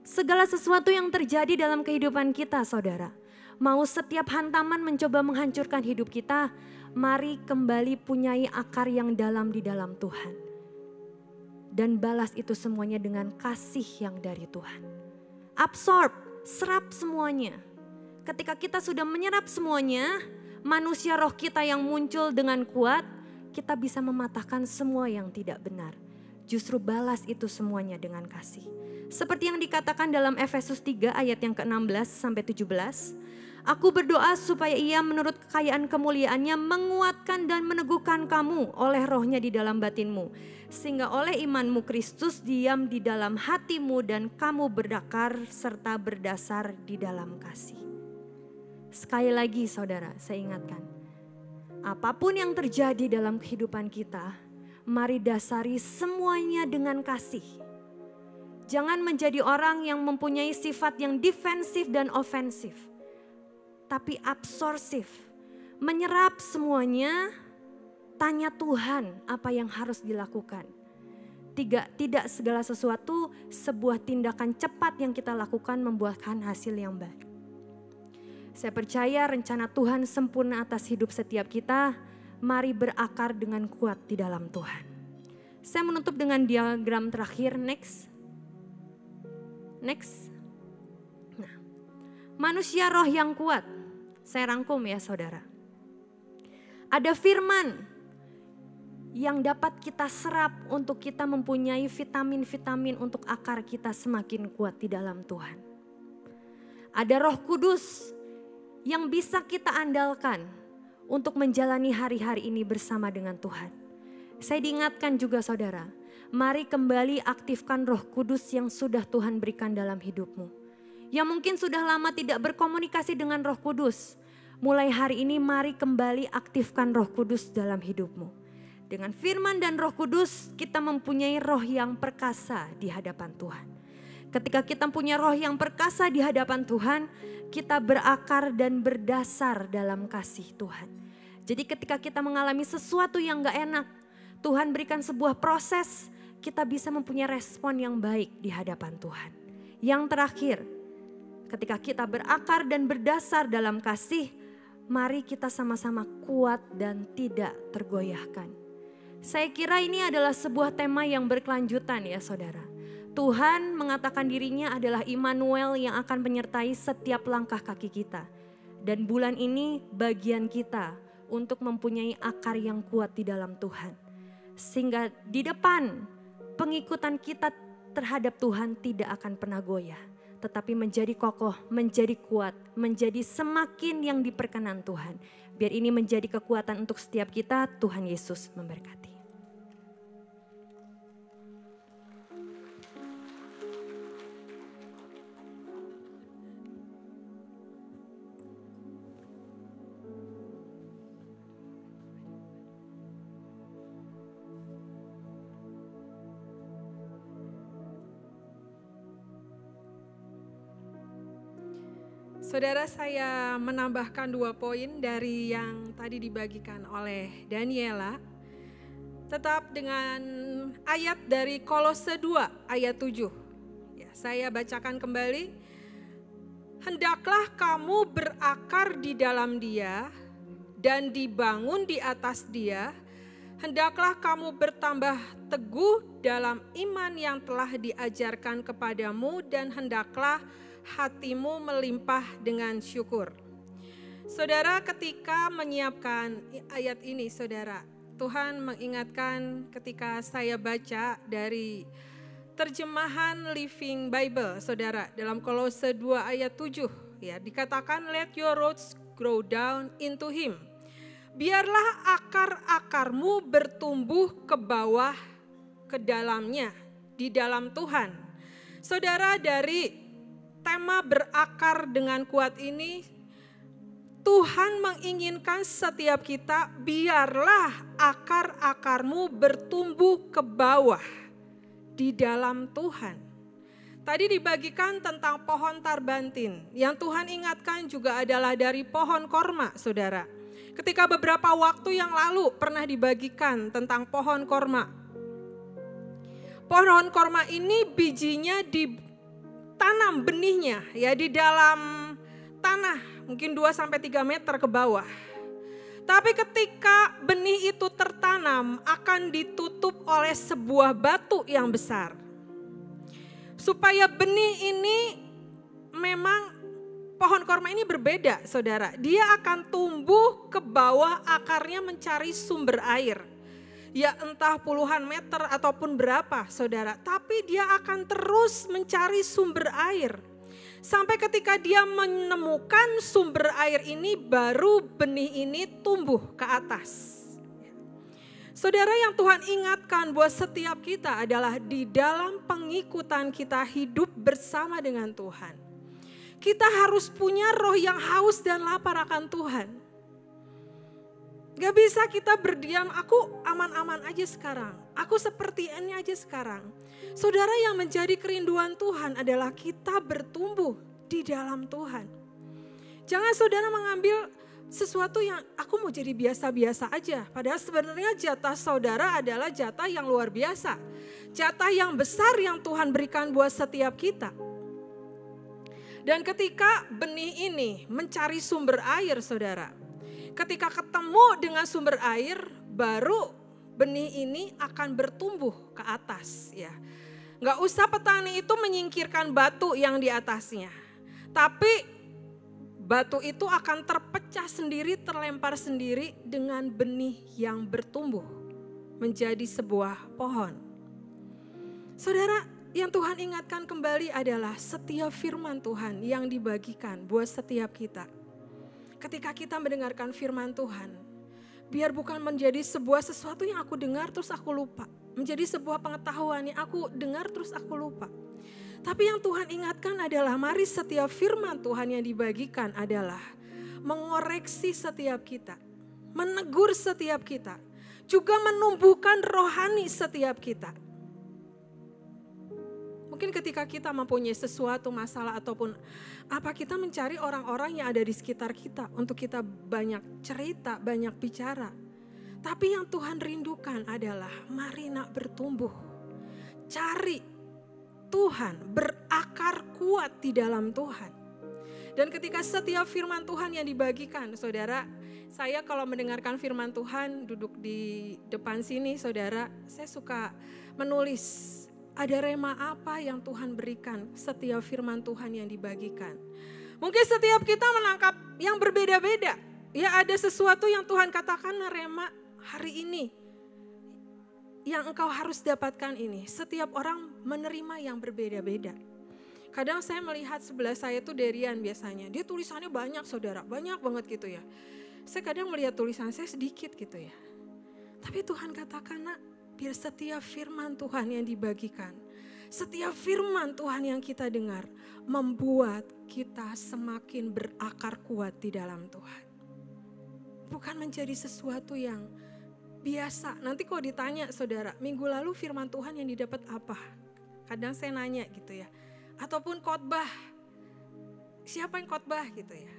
Segala sesuatu yang terjadi dalam kehidupan kita saudara. Mau setiap hantaman mencoba menghancurkan hidup kita, mari kembali punyai akar yang dalam di dalam Tuhan. Dan balas itu semuanya dengan kasih yang dari Tuhan. Absorb, serap semuanya. Ketika kita sudah menyerap semuanya, manusia roh kita yang muncul dengan kuat, kita bisa mematahkan semua yang tidak benar. Justru balas itu semuanya dengan kasih. Seperti yang dikatakan dalam Efesus 3 ayat yang ke-16 sampai 17. Aku berdoa supaya ia menurut kekayaan kemuliaannya menguatkan dan meneguhkan kamu oleh rohnya di dalam batinmu. Sehingga oleh imanmu Kristus diam di dalam hatimu dan kamu berdakar serta berdasar di dalam kasih. Sekali lagi saudara, saya ingatkan. Apapun yang terjadi dalam kehidupan kita, mari dasari semuanya dengan kasih. Jangan menjadi orang yang mempunyai sifat yang defensif dan ofensif. Tapi absorsif, menyerap semuanya, tanya Tuhan apa yang harus dilakukan. Tidak segala sesuatu sebuah tindakan cepat yang kita lakukan membuahkan hasil yang baik. Saya percaya rencana Tuhan sempurna atas hidup setiap kita, mari berakar dengan kuat di dalam Tuhan. Saya menutup dengan diagram terakhir, next. Nah, manusia roh yang kuat, saya rangkum ya saudara. Ada firman yang dapat kita serap untuk kita mempunyai vitamin-vitamin untuk akar kita semakin kuat di dalam Tuhan. Ada Roh Kudus yang bisa kita andalkan untuk menjalani hari-hari ini bersama dengan Tuhan. Saya diingatkan juga saudara, mari kembali aktifkan Roh Kudus yang sudah Tuhan berikan dalam hidupmu. Yang mungkin sudah lama tidak berkomunikasi dengan Roh Kudus, mulai hari ini mari kembali aktifkan Roh Kudus dalam hidupmu. Dengan firman dan Roh Kudus kita mempunyai roh yang perkasa di hadapan Tuhan. Ketika kita punya roh yang perkasa di hadapan Tuhan, kita berakar dan berdasar dalam kasih Tuhan. Jadi ketika kita mengalami sesuatu yang gak enak, Tuhan berikan sebuah proses, kita bisa mempunyai respon yang baik di hadapan Tuhan. Yang terakhir, ketika kita berakar dan berdasar dalam kasih, mari kita sama-sama kuat dan tidak tergoyahkan. Saya kira ini adalah sebuah tema yang berkelanjutan ya saudara. Tuhan mengatakan dirinya adalah Immanuel yang akan menyertai setiap langkah kaki kita. Dan bulan ini bagian kita untuk mempunyai akar yang kuat di dalam Tuhan. Sehingga di depan pengikutan kita terhadap Tuhan tidak akan pernah goyah. Tetapi menjadi kokoh, menjadi kuat, menjadi semakin yang diperkenan Tuhan. Biar ini menjadi kekuatan untuk setiap kita, Tuhan Yesus memberkati. Saudara, saya menambahkan 2 poin dari yang tadi dibagikan oleh Daniela. Tetap dengan ayat dari Kolose 2 ayat 7. Ya, saya bacakan kembali. Hendaklah kamu berakar di dalam Dia dan dibangun di atas Dia. Hendaklah kamu bertambah teguh dalam iman yang telah diajarkan kepadamu dan hendaklah hatimu melimpah dengan syukur. Saudara, ketika menyiapkan ayat ini saudara, Tuhan mengingatkan ketika saya baca dari terjemahan Living Bible saudara, dalam Kolose 2 ayat 7 ya, dikatakan let your roots grow down into Him. Biarlah akar-akarmu bertumbuh ke bawah ke dalamnya, di dalam Tuhan. Saudara, dari tema berakar dengan kuat ini, Tuhan menginginkan setiap kita biarlah akar-akarmu bertumbuh ke bawah di dalam Tuhan. Tadi dibagikan tentang pohon tarbantin, yang Tuhan ingatkan juga adalah dari pohon korma saudara. Ketika beberapa waktu yang lalu pernah dibagikan tentang pohon korma. Pohon korma ini bijinya tanam benihnya ya di dalam tanah mungkin 2-3 meter ke bawah. Tapi ketika benih itu tertanam akan ditutup oleh sebuah batu yang besar. Supaya benih ini memang pohon korma ini berbeda saudara. Dia akan tumbuh ke bawah akarnya mencari sumber air. Ya entah puluhan meter ataupun berapa saudara. Tapi dia akan terus mencari sumber air. Sampai ketika dia menemukan sumber air ini baru benih ini tumbuh ke atas. Saudara, yang Tuhan ingatkan buat setiap kita adalah di dalam pengikutan kita hidup bersama dengan Tuhan. Kita harus punya roh yang haus dan lapar akan Tuhan. Gak bisa kita berdiam, aku aman-aman aja sekarang. Aku seperti ini aja sekarang. Saudara, yang menjadi kerinduan Tuhan adalah kita bertumbuh di dalam Tuhan. Jangan saudara mengambil sesuatu yang aku mau jadi biasa-biasa aja. Padahal sebenarnya jatah saudara adalah jatah yang luar biasa. Jatah yang besar yang Tuhan berikan buat setiap kita. Dan ketika benih ini mencari sumber air saudara. Ketika ketemu dengan sumber air, baru benih ini akan bertumbuh ke atas ya. Nggak usah petani itu menyingkirkan batu yang di atasnya. Tapi batu itu akan terpecah sendiri, terlempar sendiri dengan benih yang bertumbuh menjadi sebuah pohon. Saudara, yang Tuhan ingatkan kembali adalah setiap firman Tuhan yang dibagikan buat setiap kita. Ketika kita mendengarkan firman Tuhan, biar bukan menjadi sebuah sesuatu yang aku dengar terus aku lupa. Menjadi sebuah pengetahuan yang aku dengar terus aku lupa. Tapi yang Tuhan ingatkan adalah mari setiap firman Tuhan yang dibagikan adalah mengoreksi setiap kita. Menegur setiap kita. Juga menumbuhkan rohani setiap kita. Mungkin ketika kita mempunyai sesuatu masalah ataupun apa, kita mencari orang-orang yang ada di sekitar kita untuk kita banyak cerita, banyak bicara. Tapi yang Tuhan rindukan adalah mari nak bertumbuh. Cari Tuhan, berakar kuat di dalam Tuhan. Dan ketika setiap firman Tuhan yang dibagikan, saudara, saya kalau mendengarkan firman Tuhan duduk di depan sini, saudara, saya suka menulis. Ada rema apa yang Tuhan berikan setiap firman Tuhan yang dibagikan. Mungkin setiap kita menangkap yang berbeda-beda. Ya, ada sesuatu yang Tuhan katakan, rema hari ini. Yang engkau harus dapatkan ini. Setiap orang menerima yang berbeda-beda. Kadang saya melihat sebelah saya tuh Derian biasanya. Dia tulisannya banyak saudara, banyak banget gitu ya. Saya kadang melihat tulisan saya sedikit gitu ya. Tapi Tuhan katakan, nak, biar setiap firman Tuhan yang dibagikan, setiap firman Tuhan yang kita dengar, membuat kita semakin berakar kuat di dalam Tuhan. Bukan menjadi sesuatu yang biasa. Nanti kalau ditanya saudara, minggu lalu firman Tuhan yang didapat apa? Kadang saya nanya gitu ya. Ataupun khotbah, siapa yang khotbah gitu ya.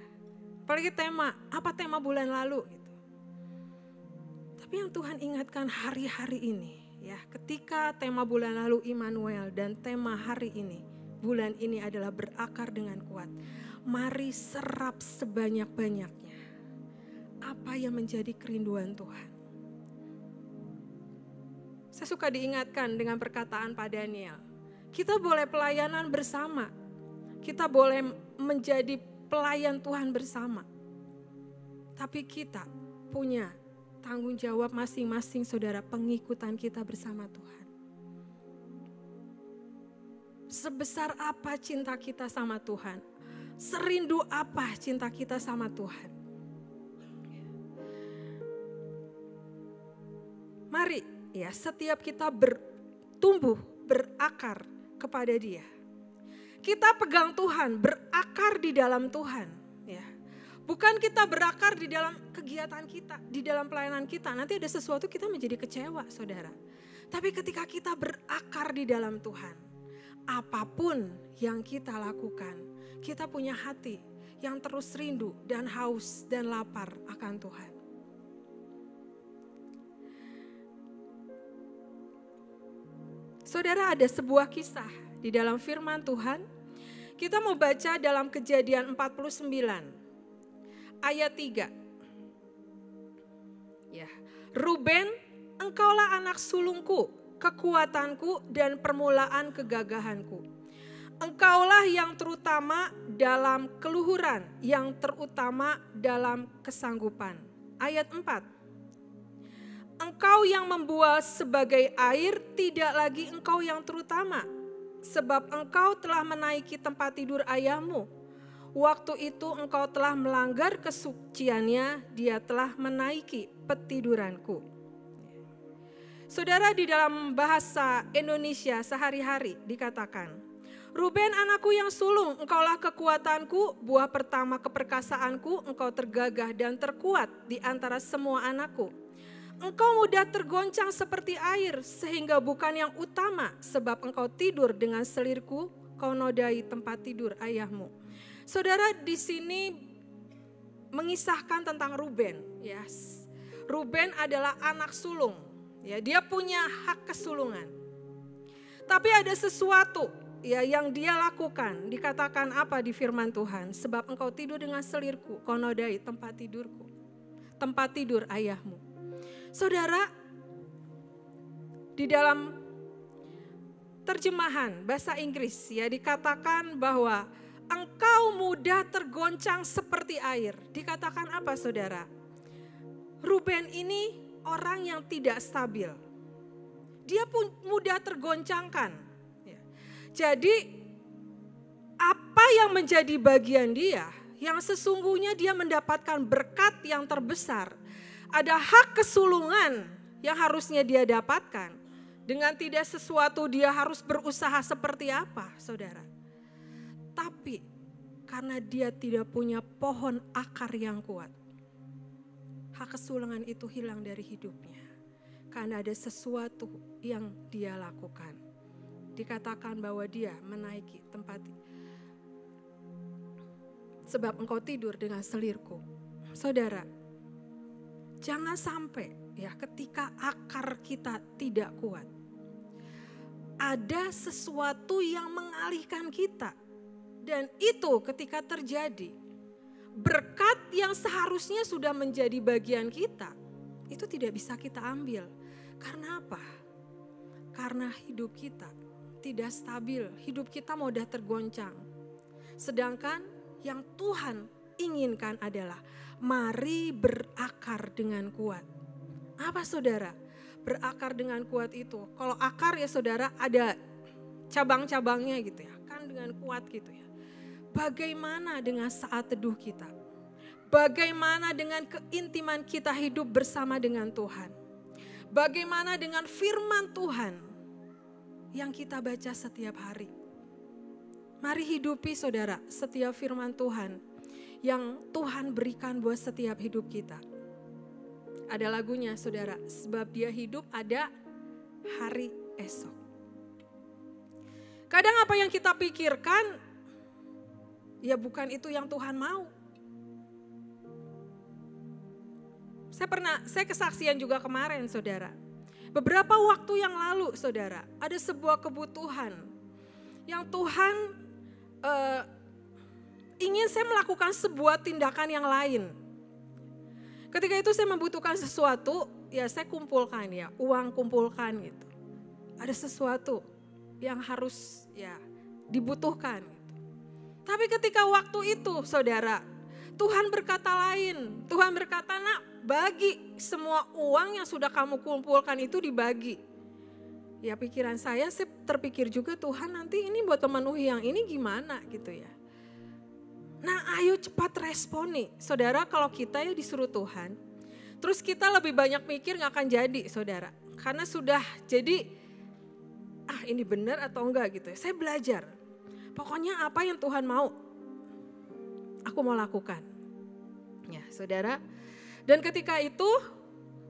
Apalagi tema, apa tema bulan lalu gitu. Tapi yang Tuhan ingatkan hari-hari ini ya, ketika tema bulan lalu Immanuel dan tema hari ini, bulan ini adalah berakar dengan kuat. Mari serap sebanyak-banyaknya apa yang menjadi kerinduan Tuhan. Saya suka diingatkan dengan perkataan Pak Daniel. Kita boleh pelayanan bersama. Kita boleh menjadi pelayan Tuhan bersama. Tapi kita punya tanggung jawab masing-masing saudara, pengikutan kita bersama Tuhan. Sebesar apa cinta kita sama Tuhan? Serindu apa cinta kita sama Tuhan? Mari ya, setiap kita bertumbuh, berakar kepada Dia. Kita pegang Tuhan, berakar di dalam Tuhan ya. Bukan kita berakar di dalam kegiatan kita, di dalam pelayanan kita. Nanti ada sesuatu kita menjadi kecewa, saudara. Tapi ketika kita berakar di dalam Tuhan, apapun yang kita lakukan, kita punya hati yang terus rindu dan haus dan lapar akan Tuhan. Saudara, ada sebuah kisah di dalam firman Tuhan. Kita mau baca dalam Kejadian 49. Ayat 3. Ya. Ruben, engkaulah anak sulungku, kekuatanku dan permulaan kegagahanku. Engkaulah yang terutama dalam keluhuran, yang terutama dalam kesanggupan. Ayat 4. Engkau yang membual sebagai air, tidak lagi engkau yang terutama, sebab engkau telah menaiki tempat tidur ayahmu. Waktu itu engkau telah melanggar kesuciannya, dia telah menaiki petiduranku. Saudara, di dalam bahasa Indonesia sehari-hari dikatakan, Ruben anakku yang sulung, engkaulah kekuatanku, buah pertama keperkasaanku, engkau tergagah dan terkuat di antara semua anakku. Engkau mudah tergoncang seperti air, sehingga bukan yang utama, sebab engkau tidur dengan selirku, kau nodai tempat tidur ayahmu. Saudara, di sini mengisahkan tentang Ruben. Yes. Ruben adalah anak sulung. Ya, dia punya hak kesulungan. Tapi ada sesuatu ya yang dia lakukan. Dikatakan apa di firman Tuhan? Sebab engkau tidur dengan selirku, kau nodai tempat tidurku, tempat tidur ayahmu. Saudara, di dalam terjemahan bahasa Inggris ya dikatakan bahwa engkau mudah tergoncang seperti air. Dikatakan apa saudara? Ruben ini orang yang tidak stabil. Dia pun mudah tergoncangkan. Ya. Jadi apa yang menjadi bagian dia, yang sesungguhnya dia mendapatkan berkat yang terbesar. Ada hak kesulungan yang harusnya dia dapatkan. Dengan tidak sesuatu dia harus berusaha seperti apa saudara. Tapi karena dia tidak punya pohon akar yang kuat, hak kesulungan itu hilang dari hidupnya. Karena ada sesuatu yang dia lakukan. Dikatakan bahwa dia menaiki tempat. Sebab engkau tidur dengan selirku. Saudara, jangan sampai ya ketika akar kita tidak kuat. Ada sesuatu yang mengalihkan kita. Dan itu ketika terjadi, berkat yang seharusnya sudah menjadi bagian kita, itu tidak bisa kita ambil. Karena apa? Karena hidup kita tidak stabil, hidup kita mudah tergoncang. Sedangkan yang Tuhan inginkan adalah mari berakar dengan kuat. Apa saudara? Berakar dengan kuat itu. Kalau akar ya saudara ada cabang-cabangnya gitu ya, kan dengan kuat gitu ya. Bagaimana dengan saat teduh kita? Bagaimana dengan keintiman kita hidup bersama dengan Tuhan? Bagaimana dengan firman Tuhan yang kita baca setiap hari? Mari hidupi saudara setiap firman Tuhan yang Tuhan berikan buat setiap hidup kita. Ada lagunya saudara, sebab dia hidup ada hari esok. Kadang apa yang kita pikirkan, ya bukan itu yang Tuhan mau. Saya kesaksian juga kemarin saudara. Beberapa waktu yang lalu saudara, ada sebuah kebutuhan yang Tuhan ingin saya melakukan sebuah tindakan yang lain. Ketika itu saya membutuhkan sesuatu, ya saya kumpulkan ya, uang kumpulkan gitu. Ada sesuatu yang harus ya dibutuhkan. Tapi ketika waktu itu saudara, Tuhan berkata lain. Tuhan berkata, nak bagi semua uang yang sudah kamu kumpulkan itu dibagi. Ya pikiran saya terpikir juga Tuhan nanti ini buat memenuhi yang ini gimana gitu ya. Nah ayo cepat respon nih. Saudara kalau kita ya disuruh Tuhan, terus kita lebih banyak mikir gak akan jadi saudara. Karena sudah jadi, ini benar atau enggak gitu ya. Saya belajar. Pokoknya apa yang Tuhan mau, aku mau lakukan. Ya saudara, dan ketika itu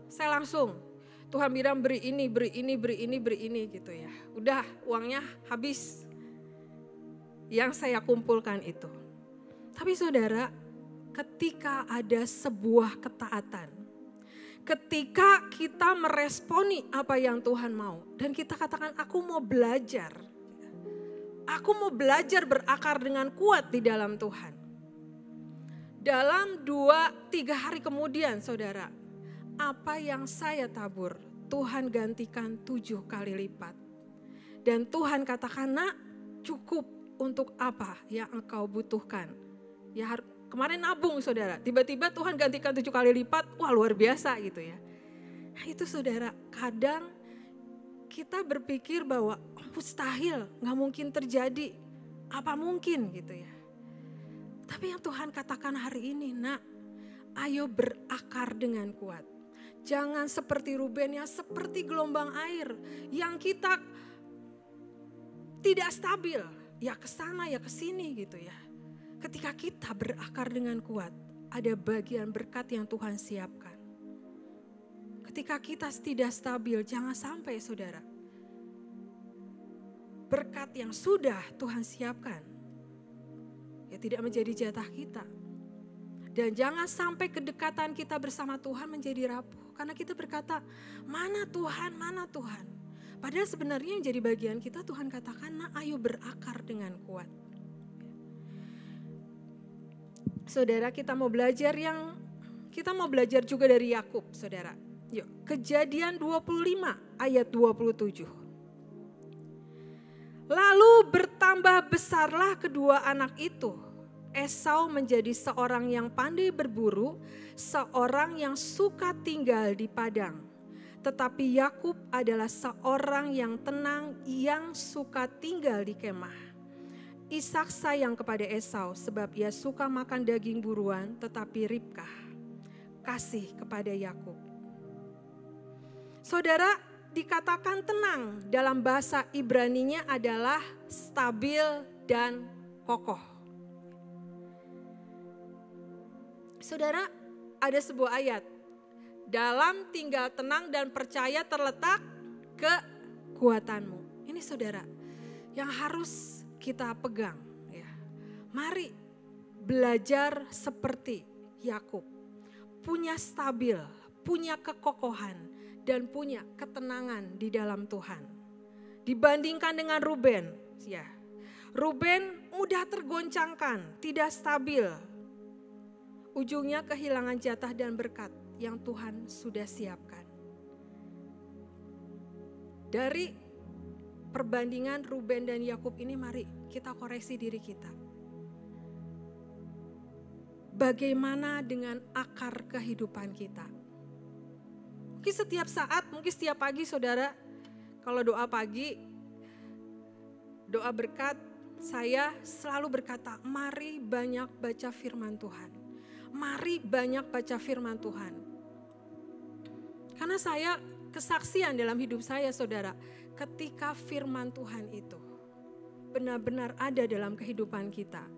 saya langsung, Tuhan bilang beri ini gitu ya. Udah uangnya habis yang saya kumpulkan itu. Tapi saudara, ketika ada sebuah ketaatan, ketika kita meresponi apa yang Tuhan mau, dan kita katakan aku mau belajar. Aku mau belajar berakar dengan kuat di dalam Tuhan. Dalam 2-3 hari kemudian saudara, apa yang saya tabur Tuhan gantikan 7 kali lipat. Dan Tuhan katakan, nak cukup untuk apa yang engkau butuhkan. Ya kemarin nabung saudara, tiba-tiba Tuhan gantikan 7 kali lipat, wah luar biasa gitu ya. Nah itu saudara, kadang kita berpikir bahwa mustahil, gak mungkin terjadi, apa mungkin gitu ya. Tapi yang Tuhan katakan hari ini, nak ayo berakar dengan kuat. Jangan seperti Ruben yang seperti gelombang air yang kita tidak stabil, ya ke sana ya ke sini gitu ya. Ketika kita berakar dengan kuat, ada bagian berkat yang Tuhan siapkan. Ketika kita tidak stabil, jangan sampai saudara, berkat yang sudah Tuhan siapkan, ya tidak menjadi jatah kita. Dan jangan sampai kedekatan kita bersama Tuhan menjadi rapuh. Karena kita berkata, mana Tuhan, mana Tuhan. Padahal sebenarnya yang jadi bagian kita Tuhan katakan, nah ayo berakar dengan kuat. Saudara kita mau belajar juga dari Yakub saudara. Yuk, Kejadian 25 ayat 27. Lalu bertambah besarlah kedua anak itu. Esau menjadi seorang yang pandai berburu, seorang yang suka tinggal di padang. Tetapi Yakub adalah seorang yang tenang, yang suka tinggal di kemah. Ishak sayang kepada Esau sebab ia suka makan daging buruan, tetapi Ribkah kasih kepada Yakub. Saudara, dikatakan tenang dalam bahasa Ibraninya adalah stabil dan kokoh. Saudara, ada sebuah ayat. Dalam tinggal tenang dan percaya terletak kekuatanmu. Ini saudara, yang harus kita pegang. Ya. Mari belajar seperti Yakub. Punya stabil, punya kekokohan, dan punya ketenangan di dalam Tuhan. Dibandingkan dengan Ruben. Ya. Ruben mudah tergoncangkan, tidak stabil. Ujungnya kehilangan jatah dan berkat yang Tuhan sudah siapkan. Dari perbandingan Ruben dan Yakub ini, mari kita koreksi diri kita. Bagaimana dengan akar kehidupan kita? Mungkin setiap saat, mungkin setiap pagi saudara, kalau doa pagi, doa berkat, saya selalu berkata, mari banyak baca firman Tuhan. Mari banyak baca firman Tuhan. Karena saya kesaksian dalam hidup saya saudara, ketika firman Tuhan itu benar-benar ada dalam kehidupan kita,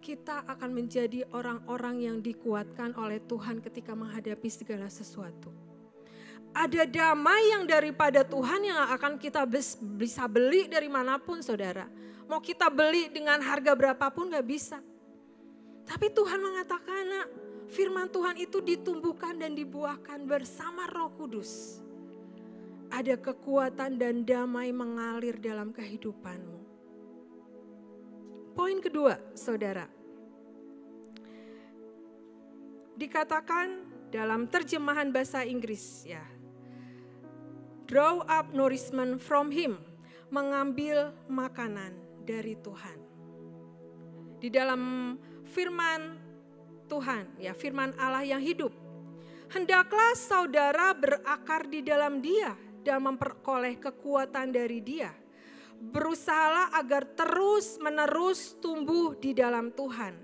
kita akan menjadi orang-orang yang dikuatkan oleh Tuhan ketika menghadapi segala sesuatu. Ada damai yang daripada Tuhan yang akan kita bisa beli dari manapun saudara. Mau kita beli dengan harga berapapun gak bisa. Tapi Tuhan mengatakan, nak, firman Tuhan itu ditumbuhkan dan dibuahkan bersama Roh Kudus. Ada kekuatan dan damai mengalir dalam kehidupanmu. Poin kedua, saudara. Dikatakan dalam terjemahan bahasa Inggris, ya. Draw up nourishment from him. Mengambil makanan dari Tuhan. Di dalam firman Tuhan, ya, firman Allah yang hidup. Hendaklah saudara berakar di dalam Dia dan memperoleh kekuatan dari Dia. Berusahalah agar terus-menerus tumbuh di dalam Tuhan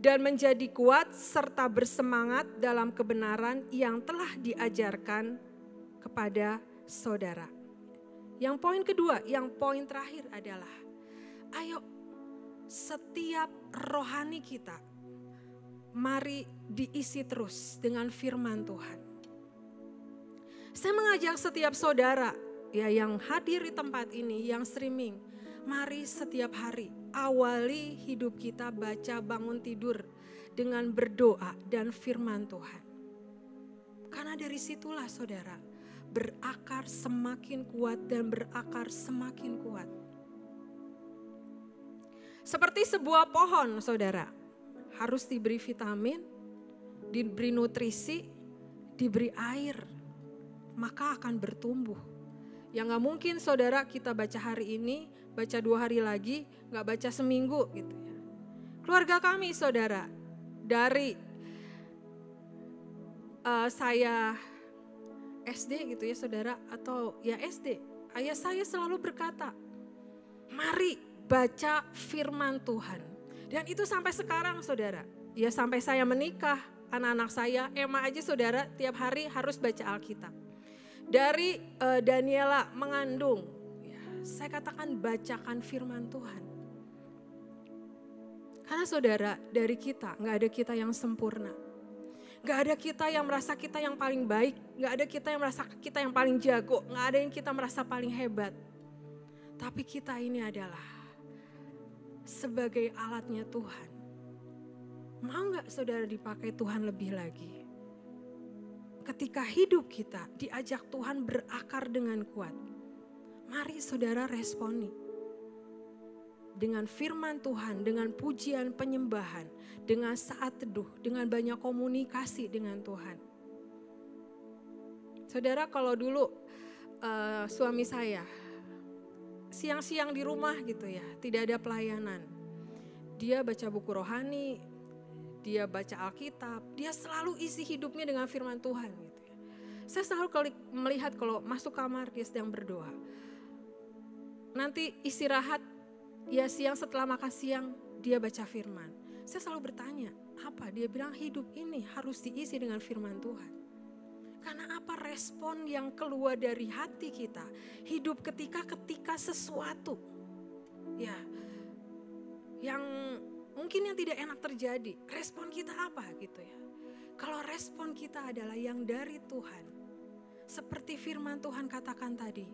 dan menjadi kuat serta bersemangat dalam kebenaran yang telah diajarkan kepada saudara. Yang poin kedua, yang poin terakhir adalah, ayo setiap rohani kita, mari diisi terus dengan firman Tuhan. Saya mengajak setiap saudara ya yang hadir di tempat ini, yang streaming, mari setiap hari awali hidup kita baca bangun tidur dengan berdoa dan firman Tuhan. Karena dari situlah saudara berakar semakin kuat dan berakar semakin kuat. Seperti sebuah pohon saudara, harus diberi vitamin, diberi nutrisi, diberi air, maka akan bertumbuh. Ya gak mungkin saudara kita baca hari ini, baca 2 hari lagi, gak baca seminggu gitu ya. Keluarga kami saudara, dari saya SD gitu ya saudara, atau ya SD, ayah saya selalu berkata, mari baca firman Tuhan. Dan itu sampai sekarang saudara, ya sampai saya menikah, anak-anak saya, Emma aja saudara tiap hari harus baca Alkitab. Dari Daniela mengandung, ya, saya katakan bacakan firman Tuhan. Karena saudara, dari kita gak ada kita yang sempurna. Gak ada kita yang merasa kita yang paling baik, gak ada kita yang merasa kita yang paling jago, gak ada yang kita merasa paling hebat. Tapi kita ini adalah sebagai alatnya Tuhan. Mau gak saudara dipakai Tuhan lebih lagi? Ketika hidup kita diajak Tuhan berakar dengan kuat, mari saudara responi. Dengan firman Tuhan, dengan pujian penyembahan, dengan saat teduh, dengan banyak komunikasi dengan Tuhan. Saudara, kalau dulu suami saya siang-siang di rumah gitu ya, tidak ada pelayanan. Dia baca buku rohani, dia baca Alkitab, dia selalu isi hidupnya dengan firman Tuhan gitu ya. Saya selalu melihat kalau masuk kamar dia sedang berdoa. Nanti istirahat, ya siang setelah makan siang dia baca firman. Saya selalu bertanya, apa? Dia bilang hidup ini harus diisi dengan firman Tuhan. Karena apa respon yang keluar dari hati kita, hidup ketika sesuatu ya yang mungkin yang tidak enak terjadi, respon kita apa gitu ya. Kalau respon kita adalah yang dari Tuhan, seperti firman Tuhan katakan tadi,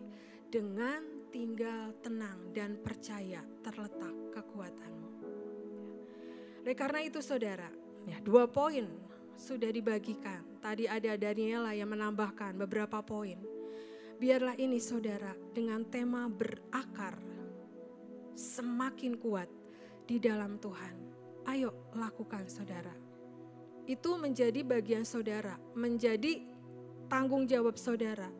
dengan tinggal tenang dan percaya terletak kekuatanmu. Oleh karena itu saudara, ya 2 poin sudah dibagikan. Tadi ada Daniela yang menambahkan beberapa poin. Biarlah ini saudara dengan tema berakar semakin kuat di dalam Tuhan. Ayo lakukan saudara. Itu menjadi bagian saudara, menjadi tanggung jawab saudara.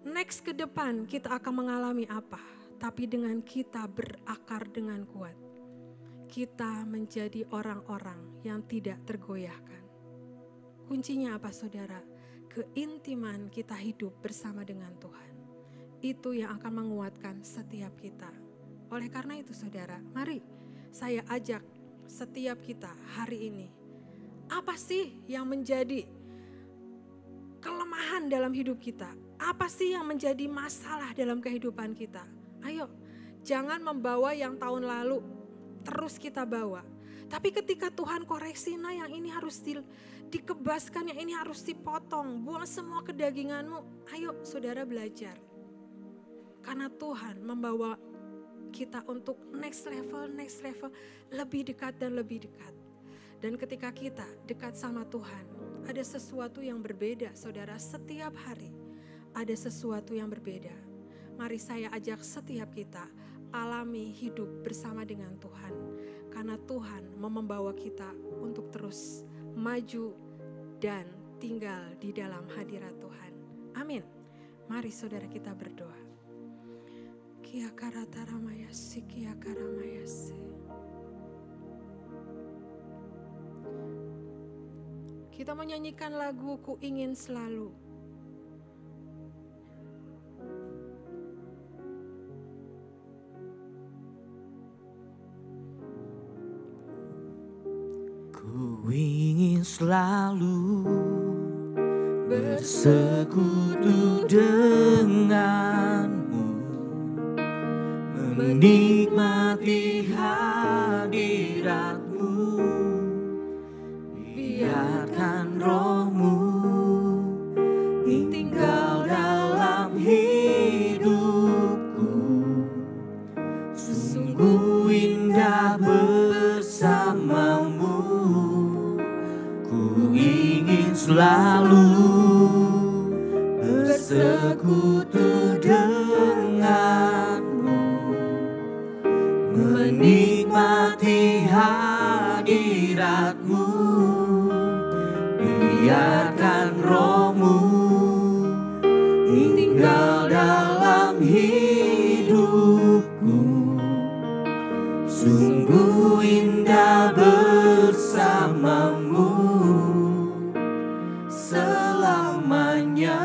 Next ke depan kita akan mengalami apa? Tapi dengan kita berakar dengan kuat, kita menjadi orang-orang yang tidak tergoyahkan. Kuncinya apa saudara? Keintiman kita hidup bersama dengan Tuhan. Itu yang akan menguatkan setiap kita. Oleh karena itu saudara, mari saya ajak setiap kita hari ini. Apa sih yang menjadi kelemahan dalam hidup kita? Apa sih yang menjadi masalah dalam kehidupan kita? Ayo, jangan membawa yang tahun lalu terus kita bawa. Tapi ketika Tuhan koreksi, nah yang ini harus dikebaskan, yang ini harus dipotong, buang semua kedaginganmu. Ayo saudara belajar. Karena Tuhan membawa kita untuk next level, lebih dekat dan lebih dekat. Dan ketika kita dekat sama Tuhan, ada sesuatu yang berbeda saudara, setiap hari ada sesuatu yang berbeda. Mari saya ajak setiap kita alami hidup bersama dengan Tuhan. Karena Tuhan mau membawa kita untuk terus maju dan tinggal di dalam hadirat Tuhan. Amin. Mari saudara kita berdoa. Kia karataramayasi, kia karamayasi. Kita menyanyikan lagu Ku Ingin Selalu. Ku ingin selalu bersekutu denganmu, menikmati hadiratmu, biarkan rohmu tinggal dalam hidupku. Sungguh indah bersamamu. Ku ingin selalu bersekutu denganmu, menikmati hadiratmu, biarkan rohmu tinggal dalam hidupku. Sungguh indah bersamamu selamanya.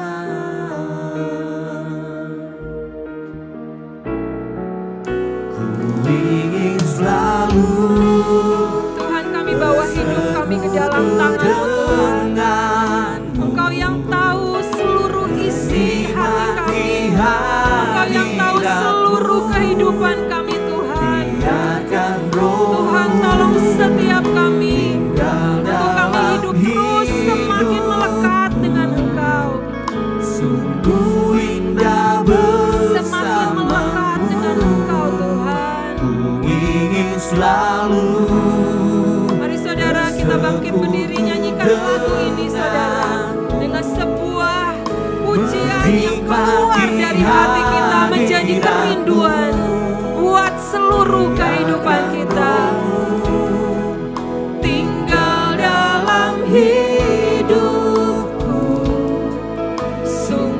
Ku ingin selalu, Tuhan, kami bawa hidup kami ke dalam tangan-Mu Tuhan. Engkau yang tahu seluruh isi hati kami. Engkau yang tahu seluruh kehidupan kami Tuhan. Tuhan, tolong setiap kami untuk kami hidup terus semakin melekat dengan Engkau. Sungguh indah Semakin melekat dengan Engkau Tuhan. Ku ingin selalu. Mari saudara kita bangkit berdiri, nyanyikan lagu ini saudara, dengan sebuah pujian yang keluar dari hati kita menjadi kerinduan buat seluruh kehidupan kita. Tinggal dalam hidupku, sungguh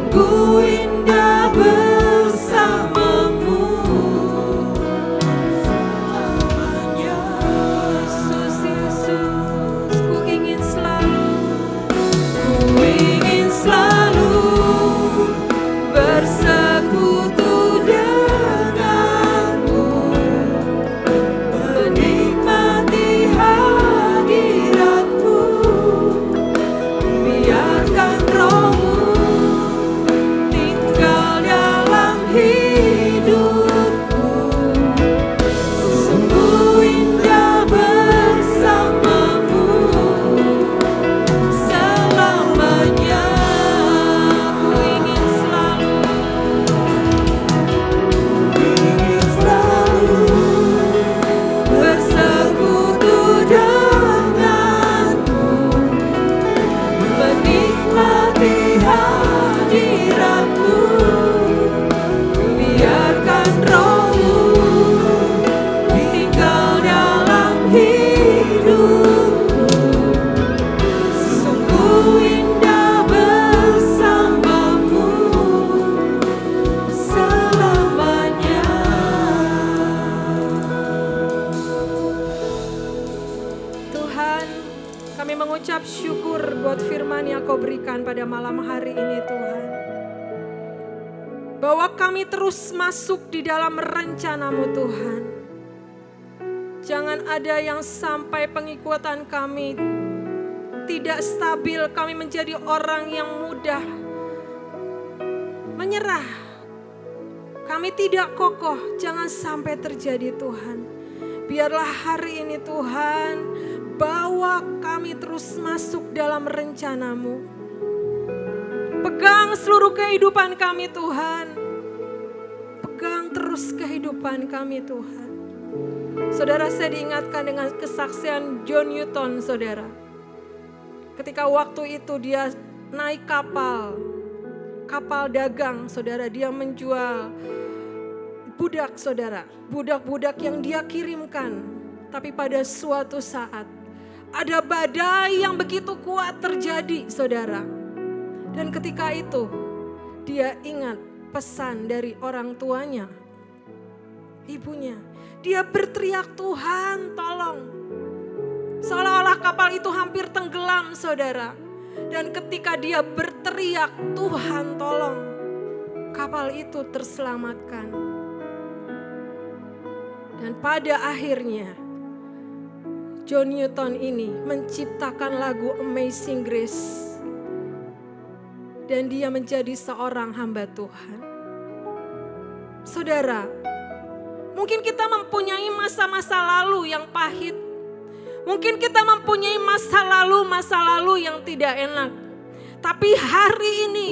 Kami mengucap syukur buat firman yang Kau berikan pada malam hari ini Tuhan. Bahwa kami terus masuk di dalam rencana-Mu Tuhan. Jangan ada yang sampai pengikutan kami tidak stabil, kami menjadi orang yang mudah menyerah. Kami tidak kokoh, jangan sampai terjadi Tuhan. Biarlah hari ini Tuhan, bawa kami terus masuk dalam rencana-Mu. Pegang seluruh kehidupan kami Tuhan. Pegang terus kehidupan kami Tuhan. Saudara, saya diingatkan dengan kesaksian John Newton, saudara. Ketika waktu itu dia naik kapal dagang, saudara, dia menjual budak, saudara. Budak-budak yang dia kirimkan. Tapi pada suatu saat, ada badai yang begitu kuat terjadi, saudara. Dan ketika itu, dia ingat pesan dari orang tuanya, ibunya. Dia berteriak, Tuhan tolong. Seolah-olah kapal itu hampir tenggelam, saudara. Dan ketika dia berteriak, Tuhan tolong, kapal itu terselamatkan. Dan pada akhirnya, John Newton ini menciptakan lagu Amazing Grace. Dan dia menjadi seorang hamba Tuhan. Saudara, mungkin kita mempunyai masa-masa lalu yang pahit. Mungkin kita mempunyai masa lalu yang tidak enak. Tapi hari ini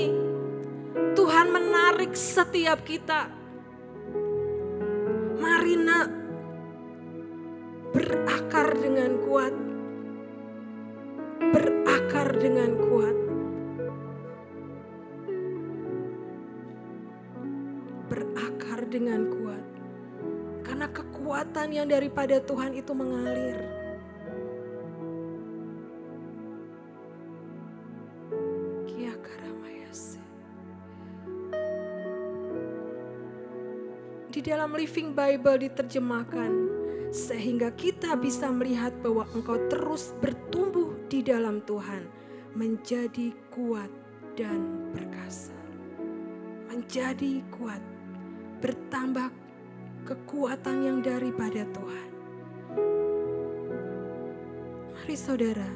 Tuhan menarik setiap kita. Mari nak, berakar dengan kuat. Berakar dengan kuat. Berakar dengan kuat. Karena kekuatan yang daripada Tuhan itu mengalir. Di dalam Living Bible diterjemahkan, sehingga kita bisa melihat bahwa engkau terus bertumbuh di dalam Tuhan, menjadi kuat dan perkasa. Menjadi kuat, bertambah kekuatan yang daripada Tuhan. Mari saudara,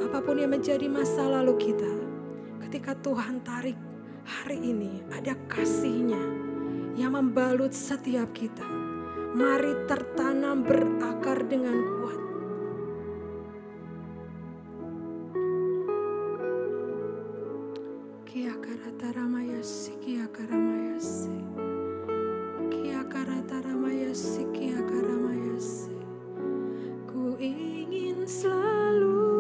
apapun yang menjadi masa lalu kita, ketika Tuhan tarik hari ini, ada kasih-Nya yang membalut setiap kita. Mari tertanam berakar dengan kuat. Kia karata ramayasi, kia karamayasi. Kia karata ramayasi, kia karamayasi. Ku ingin selalu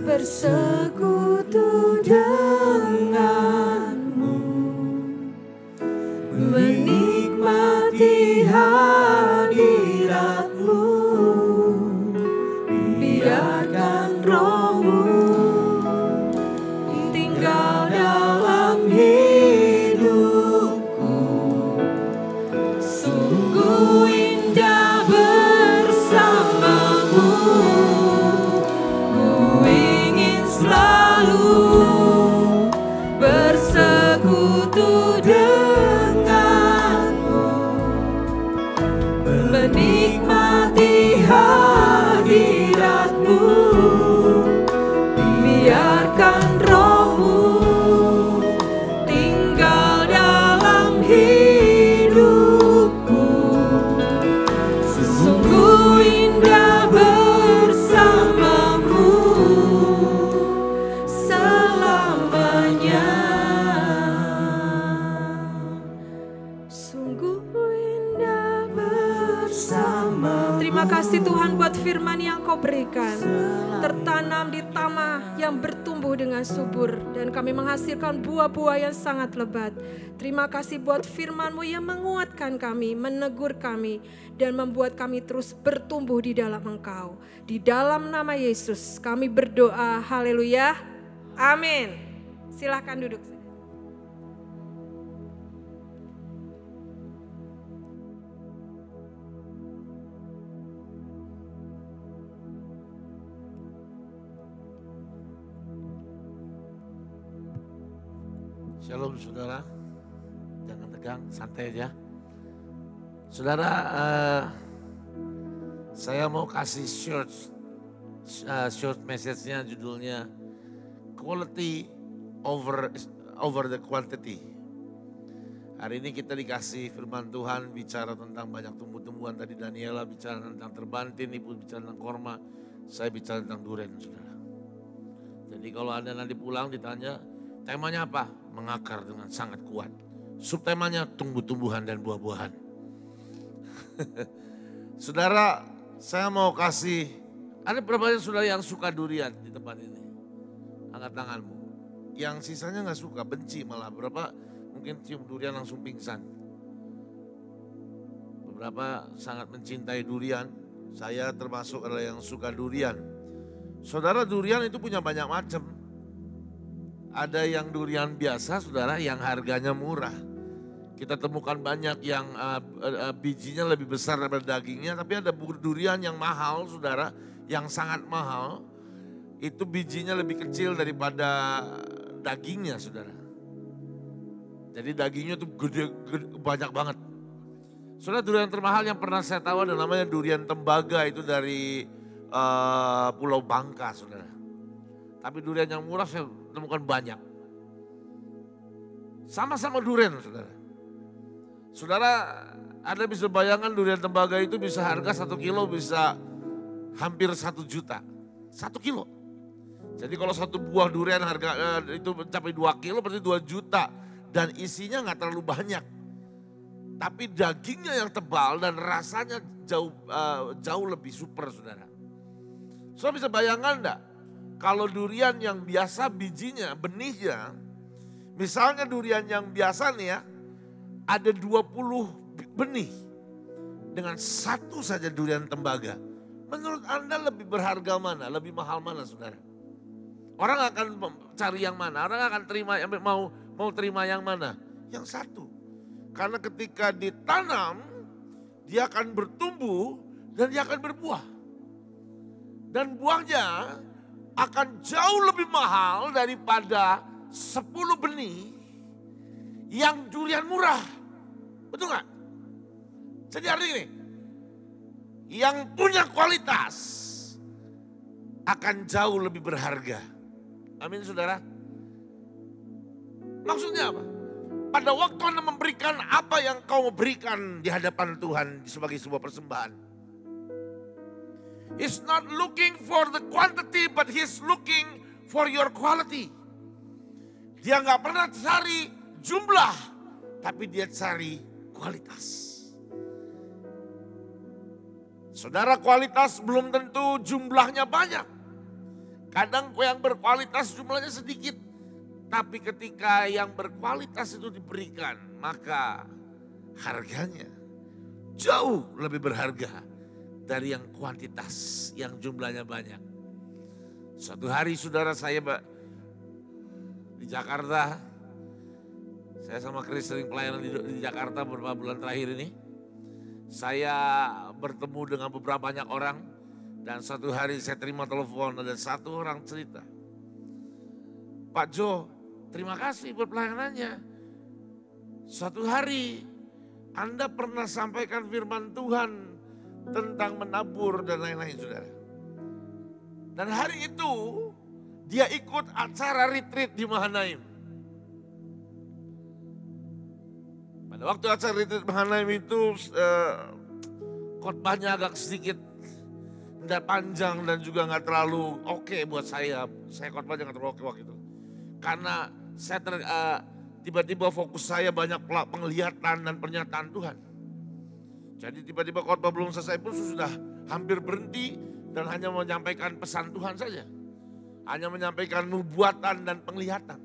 bersekutu denganmu, menikmati hadirat-Mu, biarkan Roh-Mu tinggal dalam hidupku. Sungguh indah bersama-Mu, ku ingin selalu bersekutu menikmati hadirat-Mu, biarkan Roh-Mu tinggal dalam hidupku. Sungguh indah bersama-Mu selamanya. Sungguh indah bersama. Terima kasih Tuhan buat firman yang Kau berikan. Tertanam di tanah yang bertumbuh dengan subur. Dan kami menghasilkan buah-buah yang sangat lebat. Terima kasih buat firman-Mu yang menguatkan kami, menegur kami. Dan membuat kami terus bertumbuh di dalam Engkau. Di dalam nama Yesus kami berdoa. Haleluya. Amin. Silahkan duduk. Shalom saudara, jangan tegang, santai aja. Saudara, saya mau kasih short message-nya, judulnya Quality over the Quantity. Hari ini kita dikasih firman Tuhan bicara tentang banyak tumbuh-tumbuhan. Tadi Daniela bicara tentang terbantin, Ibu bicara tentang korma, saya bicara tentang duren, saudara. Jadi kalau Anda nanti pulang ditanya, temanya apa? Mengakar dengan sangat kuat. Subtemanya tumbuh-tumbuhan dan buah-buahan. Saudara, saya mau kasih, ada berapa saudara yang suka durian di tempat ini? Angkat tanganmu. Yang sisanya gak suka, benci malah. Berapa mungkin cium durian langsung pingsan. Beberapa sangat mencintai durian. Saya termasuk adalah yang suka durian. Saudara, durian itu punya banyak macam. Ada yang durian biasa, saudara, yang harganya murah. Kita temukan banyak yang bijinya lebih besar daripada dagingnya. Tapi ada durian yang mahal, saudara, yang sangat mahal. Itu bijinya lebih kecil daripada dagingnya, saudara. Jadi dagingnya tuh gede, banyak banget. Saudara, durian termahal yang pernah saya tahu ada namanya durian tembaga, itu dari Pulau Bangka, saudara. Tapi durian yang murah saya temukan banyak. Sama-sama durian, saudara. Saudara, Anda bisa bayangkan durian tembaga itu bisa harga 1 kilo bisa hampir 1 juta. 1 kilo. Jadi kalau satu buah durian harga itu mencapai 2 kilo berarti 2 juta. Dan isinya gak terlalu banyak. Tapi dagingnya yang tebal dan rasanya jauh lebih super, saudara. Saudara bisa bayangkan enggak? Kalau durian yang biasa bijinya, benihnya. Misalnya durian yang biasa nih ya. Ada 20 benih. Dengan satu saja durian tembaga. Menurut Anda lebih berharga mana? Lebih mahal mana, saudara? Orang akan cari yang mana? Orang akan terima, mau terima yang mana? Yang satu. Karena ketika ditanam, dia akan bertumbuh dan dia akan berbuah. Dan buahnya akan jauh lebih mahal daripada 10 benih yang durian murah. Betul gak? Jadi artinya ini, yang punya kualitas akan jauh lebih berharga. Amin, saudara. Maksudnya apa? Pada waktu Anda memberikan apa yang kau berikan di hadapan Tuhan sebagai sebuah persembahan. He's not looking for the quantity, but he's looking for your quality. Dia gak pernah cari jumlah, tapi dia cari kualitas. Saudara, kualitas belum tentu jumlahnya banyak. Kadang yang berkualitas jumlahnya sedikit. Tapi ketika yang berkualitas itu diberikan, maka harganya jauh lebih berharga dari yang kuantitas, yang jumlahnya banyak. Suatu hari saudara saya di Jakarta, saya sama Chris sering pelayanan di Jakarta beberapa bulan terakhir ini. Saya bertemu dengan beberapa banyak orang dan suatu hari saya terima telepon, ada satu orang cerita. Pak Jo, terima kasih buat pelayanannya. Suatu hari Anda pernah sampaikan firman Tuhan tentang menabur dan lain-lain, saudara. Dan hari itu dia ikut acara retreat di Mahanaim. Pada waktu acara retreat Mahanaim itu khotbahnya agak sedikit tidak panjang dan juga nggak terlalu oke buat saya. Saya khotbahnya nggak terlalu oke waktu itu. Karena saya tiba-tiba fokus saya banyak penglihatan dan pernyataan Tuhan. Jadi tiba-tiba khotbah belum selesai pun sudah hampir berhenti dan hanya menyampaikan pesan Tuhan saja. Hanya menyampaikan nubuatan dan penglihatan.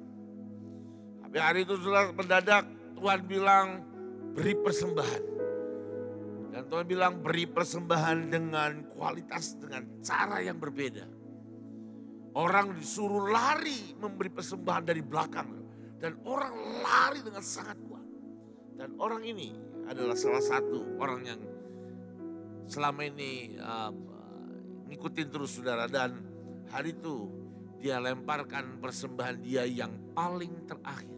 Tapi hari itu sudah mendadak Tuhan bilang beri persembahan. Dan Tuhan bilang beri persembahan dengan kualitas, dengan cara yang berbeda. Orang disuruh lari memberi persembahan dari belakang. Dan orang lari dengan sangat kuat. Dan orang ini adalah salah satu orang yang selama ini ngikutin terus, saudara. Dan hari itu dia lemparkan persembahan dia yang paling terakhir.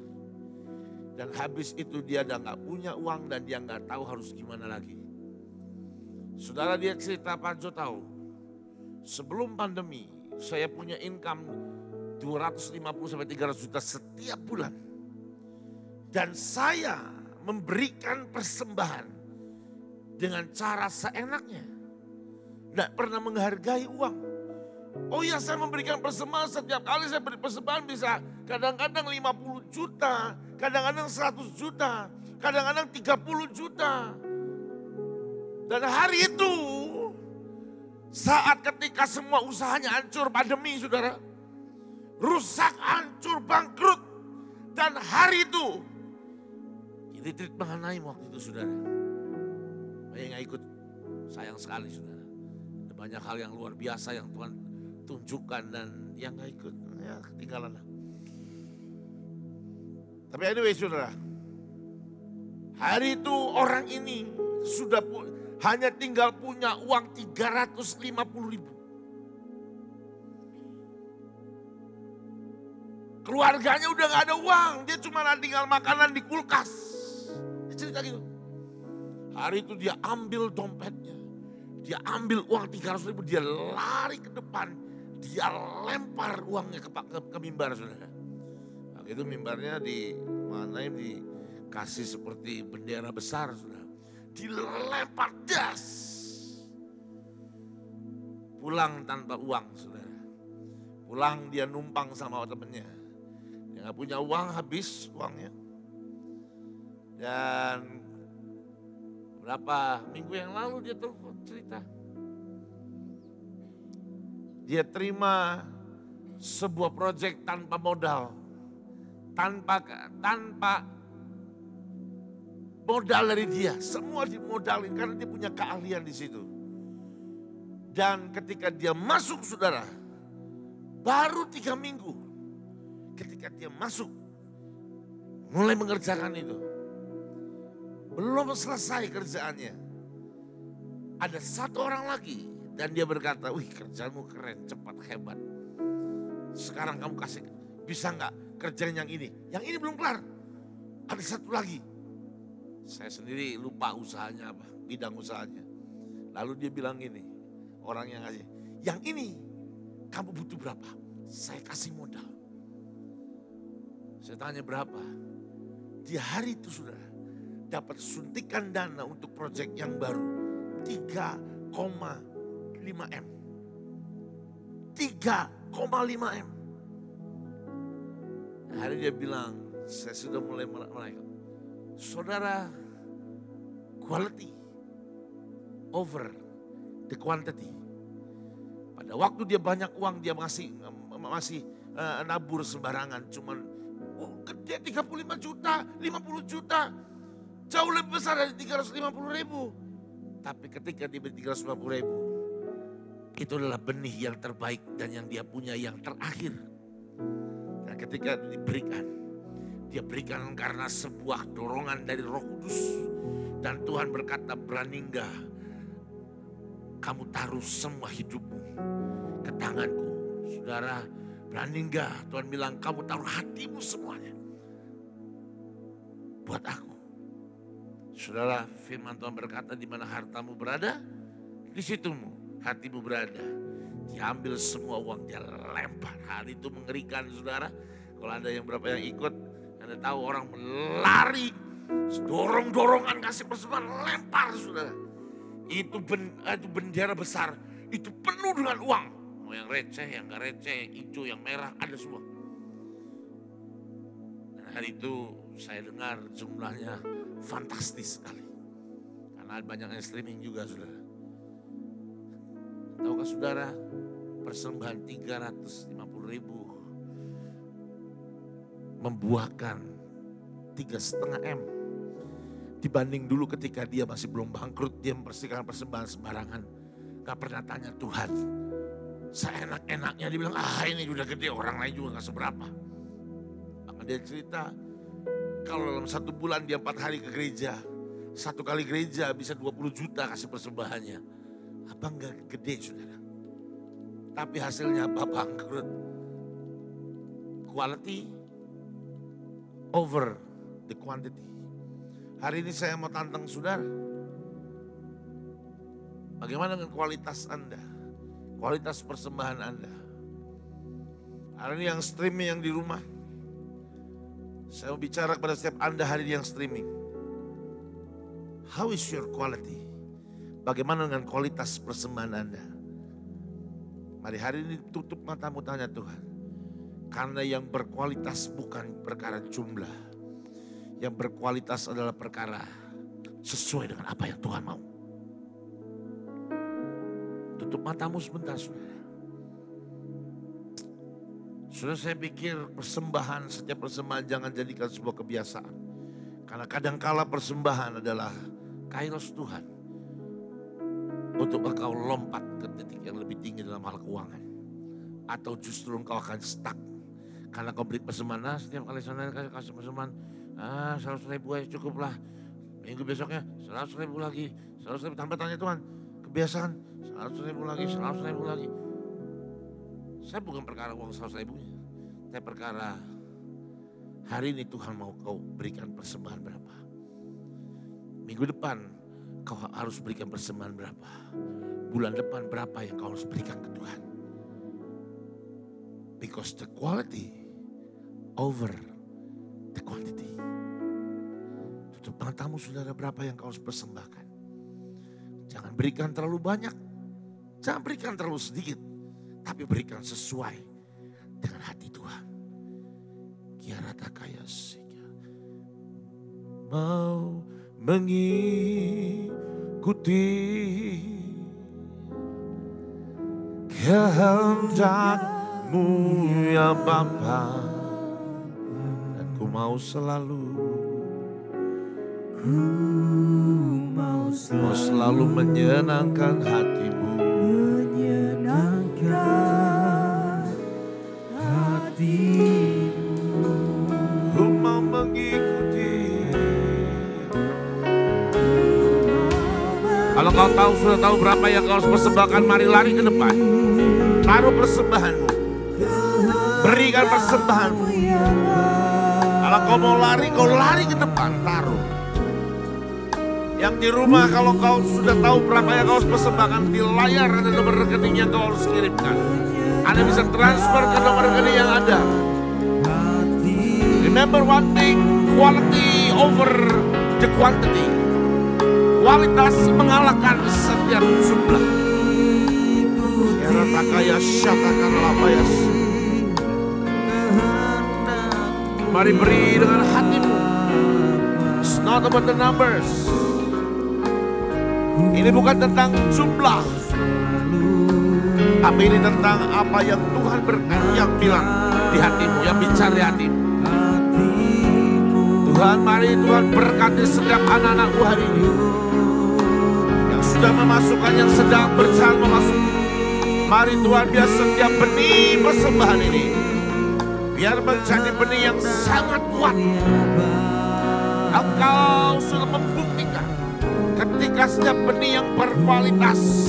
Dan habis itu dia udah gak punya uang dan dia gak tahu harus gimana lagi. Saudara, dia cerita, Pak Jo tahu, sebelum pandemi saya punya income 250-300 juta setiap bulan. Dan saya memberikan persembahan dengan cara seenaknya. Tidak pernah menghargai uang. Oh iya, saya memberikan persembahan, setiap kali saya beri persembahan bisa kadang-kadang 50 juta, kadang-kadang 100 juta, kadang-kadang 30 juta. Dan hari itu, saat ketika semua usahanya hancur, pandemi saudara, rusak, hancur, bangkrut. Dan hari itu, retreat mengenai waktu itu saudara. Banyak yang ikut, sayang sekali saudara. Ada banyak hal yang luar biasa yang Tuhan tunjukkan dan yang gak ikut, ya ketinggalan lah. Tapi anyway saudara, hari itu orang ini sudah hanya tinggal punya uang 350.000. Keluarganya udah gak ada uang, dia cuma tinggal makanan di kulkas. Dia cerita gitu. Hari itu dia ambil dompetnya, dia ambil uang 300.000, dia lari ke depan, dia lempar uangnya ke mimbar saudara. Nah, itu mimbarnya dikasih seperti bendera besar saudara. Dilempar das. Pulang tanpa uang saudara. Pulang dia numpang sama temennya. Dia gak punya uang, habis uangnya. Dan berapa minggu yang lalu dia telepon cerita. Dia terima sebuah proyek tanpa modal. Tanpa modal dari dia, semua dimodalin karena dia punya keahlian di situ. Dan ketika dia masuk saudara, baru 3 minggu, ketika dia masuk, mulai mengerjakan itu. Belum selesai kerjaannya. Ada satu orang lagi dan dia berkata, wih kerjaanmu keren, cepat, hebat. Sekarang kamu kasih, bisa gak kerjain yang ini? Yang ini belum kelar, ada satu lagi. Saya sendiri lupa usahanya apa, bidang usahanya. Lalu dia bilang gini, orang yang ngasih, yang ini kamu butuh berapa? Saya kasih modal. Saya tanya berapa? Di hari itu sudah dapat suntikan dana untuk proyek yang baru 3,5 M. 3,5 M. Hari dia bilang, saya sudah mulai menaik. Saudara, quality over the quantity. Pada waktu dia banyak uang, dia masih nabur sembarangan. Cuman, dia 35 juta, 50 juta. Jauh lebih besar dari 350.000. Tapi ketika dia beri 350.000, itu adalah benih yang terbaik dan yang dia punya yang terakhir. Dan ketika diberikan, dia berikan karena sebuah dorongan dari Roh Kudus. Dan Tuhan berkata, berani enggak kamu taruh semua hidupmu ke tanganku. Saudara, berani enggak Tuhan bilang kamu taruh hatimu semuanya buat aku. Saudara, firman Tuhan berkata, di mana hartamu berada, di situ hatimu berada. Diambil semua uang, dia lempar. Hal itu mengerikan saudara. Kalau ada yang berapa yang ikut, Anda tahu orang lari, dorong-dorongan kasih persembahan, lempar saudara. Itu bendera besar, itu penuh dengan uang. Mau yang receh, yang gak receh, hijau, yang merah, ada semua. Dan hari itu saya dengar jumlahnya fantastis sekali. Karena banyak yang streaming juga saudara. Tahukah saudara, persembahan 350.000 membuahkan 3,5 M. Dibanding dulu ketika dia masih belum bangkrut, dia mempersihkan persembahan sembarangan. Gak pernah tanya Tuhan. Seenak-enaknya dia bilang, ini udah gede, orang lain juga gak seberapa. Maka dia cerita, kalau dalam 1 bulan dia 4 hari ke gereja, 1 kali gereja bisa 20 juta kasih persembahannya. Apa enggak gede saudara? Tapi hasilnya apa? Bangkrut. Quality over the quantity. Hari ini saya mau tantang saudara. Bagaimana dengan kualitas Anda? Kualitas persembahan Anda. Hari ini yang streaming yang di rumah. Saya mau bicara kepada setiap Anda hari ini yang streaming. How is your quality? Bagaimana dengan kualitas persembahan Anda? Mari hari ini tutup matamu, tanya Tuhan. Karena yang berkualitas bukan perkara jumlah. Yang berkualitas adalah perkara sesuai dengan apa yang Tuhan mau. Tutup matamu sebentar, saudara. Saudara, saya pikir setiap persembahan jangan jadikan sebuah kebiasaan. Karena kadangkala persembahan adalah kairos Tuhan. Untuk engkau lompat ke titik yang lebih tinggi dalam hal keuangan. Atau justru engkau akan stuck. Karena kau beri persembahan, setiap kali saudara kasih persembahan, 100.000 aja cukup lah. Minggu besoknya 100.000 lagi, 100.000 tambah tanya Tuhan. Kebiasaan 100.000 lagi, 100.000 lagi. Saya bukan perkara uang 100.000, saya perkara hari ini Tuhan mau kau berikan persembahan berapa. Minggu depan kau harus berikan persembahan berapa. Bulan depan berapa yang kau harus berikan ke Tuhan. Because the quality over the quantity. Tutup matamu saudara, berapa yang kau harus persembahkan. Jangan berikan terlalu banyak. Jangan berikan terlalu sedikit. Tapi berikan sesuai dengan hati Tuhan. Kiarata kaya sika. Mau mengikuti kehendak-Mu ya Bapa. Dan ku mau selalu menyenangkan hati-Mu. Ku mau mengikuti. Kalau kau tahu, sudah tahu berapa yang kau harus persembahkan, mari lari ke depan. Taruh persembahanmu. Berikan persembahanmu. Kalau kau mau lari, kau lari ke depan, taruh. Yang di rumah, kalau kau sudah tahu berapa yang kau harus persembahkan, di layar ada nomor rekening yang kau harus kirimkan. Anda bisa transfer ke nomor rekening yang ada. Remember one thing, quality over the quantity. Kualitas mengalahkan setiap jumlah. Kaya syatakan labayas. Mari beri dengan hatimu. It's not about the numbers. Ini bukan tentang jumlah. Tapi ini tentang apa yang Tuhan yang bilang di hatimu, yang bicara di hatimu. Tuhan, mari Tuhan berkati setiap anak-anakmu hari ini. Yang sudah memasukkan, yang sedang berjalan memasuk. Mari Tuhan, biar setiap benih persembahan ini, biar menjadi benih yang sangat kuat. Engkau sudah membuktikan ketika setiap benih yang berkualitas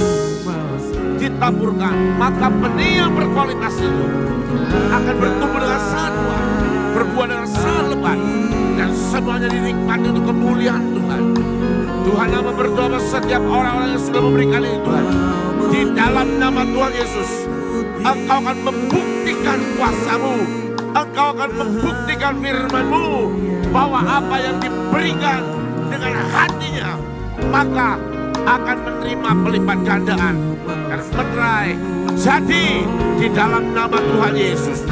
ditaburkan, maka benih yang berkualitas itu akan bertumbuh dengan sangat kuat, berbuah dengan sangat lebat, dan semuanya dinikmati untuk kemuliaan Tuhan. Tuhan, nama berdoa setiap orang-orang yang sudah memberikan ini Tuhan. Di dalam nama Tuhan Yesus, Engkau akan membuktikan kuasa-Mu, Engkau akan membuktikan firman-Mu, bahwa apa yang diberikan dengan hatinya, maka akan menerima pelipat gandaan dan menerai. Jadi di dalam nama Tuhan Yesus,